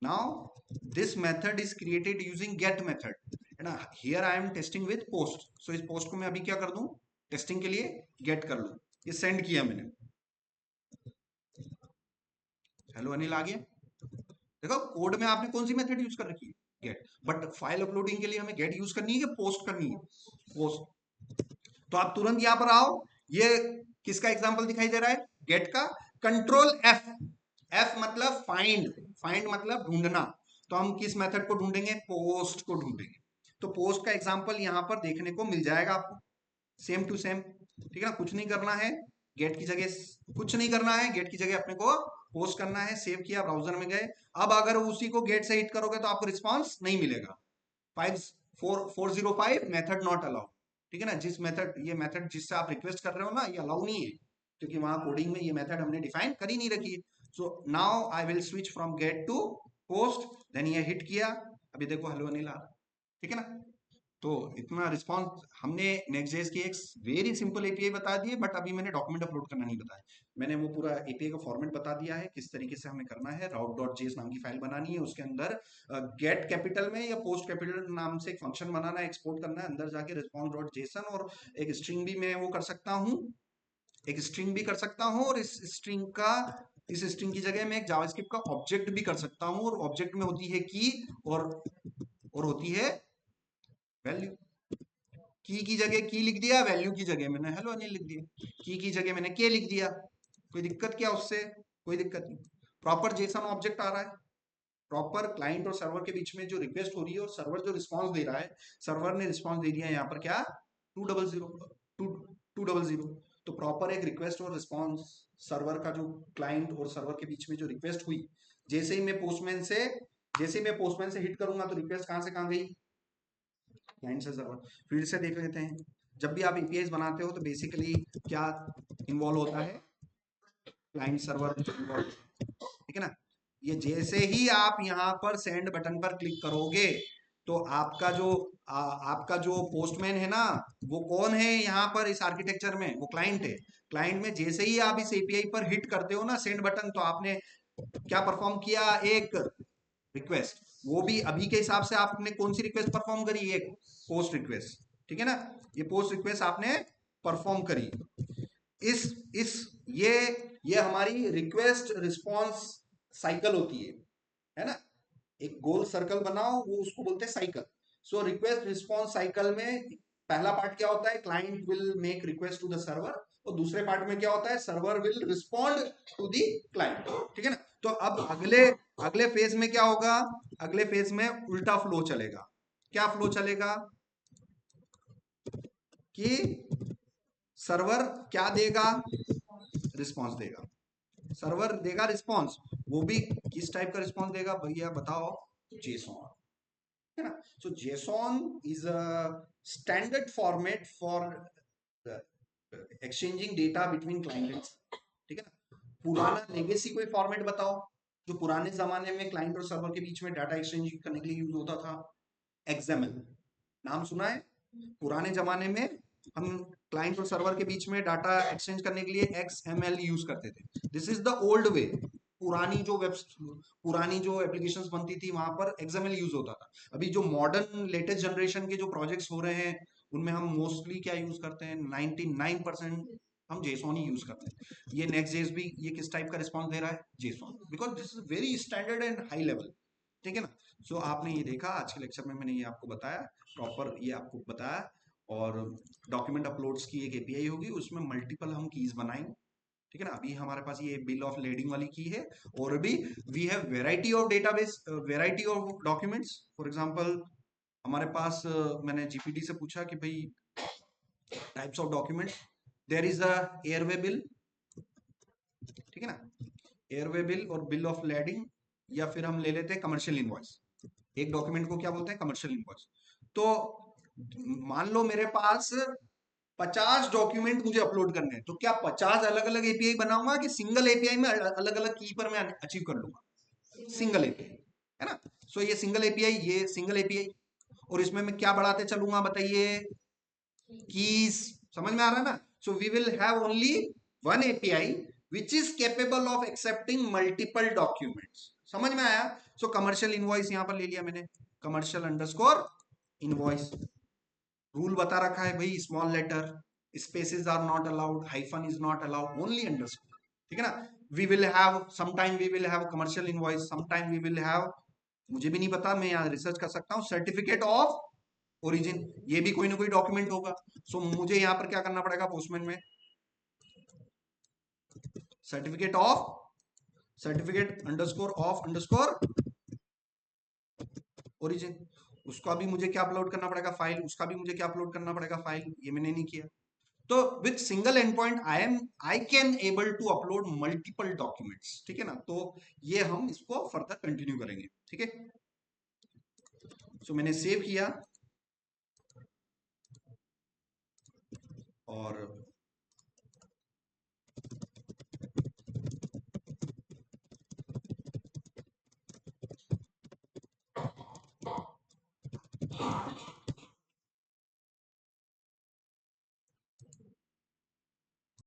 Now this method is created using get method, है ना। Here I am testing with post, so इस पोस्ट को मैं अभी क्या कर दूं, टेस्टिंग के लिए गेट कर लूं, ये सेंड किया मैंने, हेलो अनिल आ गया। देखो कोड में आपने कौन सी मेथड यूज कर रखी है, गेट, बट फाइल अपलोडिंग के लिए हमें गेट यूज करनी है कि पोस्ट करनी है, पोस्ट। तो आप तुरंत यहां पर आओ, ये किसका एग्जांपल दिखाई दे रहा है, गेट का। कंट्रोल एफ, एफ मतलब फाइंड, फाइंड मतलब ढूंढना, तो हम किस मेथड को ढूंढेंगे, पोस्ट को ढूंढेंगे। तो पोस्ट का एग्जांपल यहां पर देखने को मिल जाएगा आपको, सेम टू सेम, ठीक है ना। कुछ नहीं करना है, गेट की जगह कुछ नहीं करना है, गेट की जगह अपने को पोस्ट करना है, सेव किया, ब्राउजर में गए। अब अगर उसी को गेट से हिट करोगे तो आपको रिस्पॉन्स नहीं मिलेगा, 405 मेथड नॉट अलाउ, ठीक है ना। जिस मेथड, ये मेथड जिससे आप रिक्वेस्ट कर रहे हो ना, ये अलाउ नहीं है, क्योंकि वहां कोडिंग में ये मेथड हमने डिफाइन कर ही नहीं रखी है। So now I will switch from get to post, then ये हिट किया, अभी देखो हेलो अनिल आ, ठीक है ना। तो इतना रिस्पॉन्स हमने नेक्स्ट.जेएस की एक वेरी सिंपल एपीआई बता दी है, बट अभी मैंने डॉक्यूमेंट अपलोड करना नहीं बताया, मैंने वो पूरा एपीआई का फॉर्मेट बता दिया है किस तरीके से हमें करना है। route.js नाम की फाइल बनानी है, उसके अंदर गेट कैपिटल में या पोस्ट कैपिटल नाम से एक फंक्शन बनाना है, एक्सपोर्ट करना है, अंदर जाके response.json, और एक स्ट्रिंग भी मैं वो कर सकता हूँ, एक स्ट्रिंग भी कर सकता हूँ, और इस स्ट्रिंग की जगह मैं एक जावास्क्रिप्ट का ऑब्जेक्ट भी कर सकता हूँ, और ऑब्जेक्ट में होती है की, और होती है वैल्यू। की जगह की लिख दिया, वैल्यू की जगह मैंने हेलो अनिल लिख दिया, की जगह मैंने के लिख दिया, कोई दिक्कत क्या उससे, कोई दिक्कत नहीं। प्रॉपर जेसन ऑब्जेक्ट आ रहा है, प्रॉपर क्लाइंट और सर्वर के बीच में जो रिक्वेस्ट हो रही है और सर्वर जो रिस्पांस दे रहा है, सर्वर ने रिस्पांस दे दिया है यहाँ पर क्या, 200, तो प्रॉपर एक रिक्वेस्ट और रिस्पांस, सर्वर का जो क्लाइंट और सर्वर के बीच में जो रिक्वेस्ट हुई, जैसे ही मैं पोस्टमैन से हिट करूंगा तो रिक्वेस्ट कहां से कहां गई, क्लाइंट से सर्वर। फिर से देख लेते हैं, जब भी आप एपीआई बनाते हो तो बेसिकली क्या इन्वॉल्व होता है, क्लाइंट सर्वर, ठीक है ना। ये जैसे ही आप यहाँ पर सेंड बटन पर क्लिक करोगे तो आपका जो पोस्टमैन है ना, वो कौन है यहाँ पर इस आर्किटेक्चर में, वो क्लाइंट है। क्लाइंट में जैसे ही आप इस एपीआई पर हिट करते हो ना सेंड बटन, तो आपने क्या परफॉर्म किया, एक रिक्वेस्ट। वो भी अभी के हिसाब से आपने कौन सी रिक्वेस्ट परफॉर्म करी, एक पोस्ट रिक्वेस्ट, ठीक है ना। ये पोस्ट रिक्वेस्ट आपने परफॉर्म करी। इस ये ये हमारी रिक्वेस्ट रिस्पॉन्स साइकिल होती है ना। एक गोल सर्कल बनाओ, वो उसको बोलते हैं cycle. So request response cycle में पहला पार्ट क्या होता है, client will make request to the server, और दूसरे पार्ट में क्या होता है, server will respond to the client, ठीक है ना। तो अब अगले अगले फेज में क्या होगा, अगले फेज में उल्टा फ्लो चलेगा। क्या फ्लो चलेगा कि सर्वर क्या देगा, रिस्पॉन्स देगा। सर्वर देगा रिस्पॉन्स, वो भी किस टाइप का रिस्पॉन्स देगा भैया बताओ, जेसॉन, है ना। So JSON is a standard format for exchanging data between client and, ठीक है ना। पुराना लेगेसी कोई फॉर्मेट बताओ जो पुराने जमाने में क्लाइंट और सर्वर के बीच में डाटा एक्सचेंज करने के लिए यूज होता था। एक्सएमएल नाम सुना है। पुराने जमाने में हम क्लाइंट और सर्वर के बीच में डाटा एक्सचेंज करने के लिए XML यूज करते थे। दिस इज द ओल्ड वे। पुरानी जो एप्लीकेशंस बनती थी वहां पर XML यूज होता था। अभी जो मॉडर्न लेटेस्ट जनरेशन के जो प्रोजेक्ट्स हो रहे हैं उनमें हम मोस्टली क्या यूज करते हैं, 99% हम जेसॉन ही यूज करते हैं। ये नेक्स्ट जेस भी ये किस टाइप का रिस्पॉन्स दे रहा है, JSON, because this is very standard and high level, ठीक है ना। सो आपने ये देखा आज के लेक्चर में, मैंने ये आपको बताया, प्रॉपर ये आपको बताया। और डॉक्यूमेंट अपलोड्स की एक एपीआई होगी, उसमें मल्टीपल हम कीज बनाएंगे, ठीक है ना। अभी हमारे पास ये बिल ऑफ लेडिंग वाली की है, और भी we have variety of database, variety of documents. For example हमारे पास मैंने जीपीटी से पूछा कि भाई types of documents, there is a airway bill, ठीक है ना। एयरवे बिल और बिल ऑफ लेडिंग, या फिर हम ले लेते हैं कमर्शियल इनवॉइस। एक डॉक्यूमेंट को क्या बोलते हैं, कमर्शियल इनवॉइस। तो मान लो मेरे पास 50 डॉक्यूमेंट मुझे अपलोड करने हैं, तो क्या 50 अलग अलग एपीआई बनाऊंगा कि सिंगल एपीआई में अलग अलग की पर मैं अचीव कर लूंगा, सिंगल एपीआई, है ना। सो ये सिंगल एपीआई, ये सिंगल एपीआई, और इसमें मैं क्या बढ़ाते चलूंगा बताइए, कीज। समझ में आ रहा है ना। So we will have only one API which is capable of accepting multiple documents. समझ में आया। सो कमर्शियल इनवॉइस यहां पर ले लिया मैंने, कमर्शियल अंडरस्कोर इनवॉइस। रूल बता रखा है भाई, small letter, spaces are not allowed, hyphen is not allowed, only underscore, ठीक है ना। We will have sometime we will have commercial invoice, sometime we will have, मुझे भी नहीं पता, मैं यहाँ रिसर्च कर सकता हूँ, सर्टिफिकेट ऑफ ओरिजिन। ये भी कोई ना कोई डॉक्यूमेंट होगा। सो मुझे यहाँ पर क्या करना पड़ेगा पोस्टमैन में, certificate of, certificate underscore of underscore origin. उसका भी मुझे क्या अपलोड करना पड़ेगा, फाइल, उसका भी मुझे क्या अपलोड करना पड़ेगा, फाइल। ये मैंने नहीं किया। तो with single end point I can able to upload multiple documents, ठीक है ना। तो ये हम इसको फर्दर कंटिन्यू करेंगे, ठीक है। सो मैंने सेव किया, और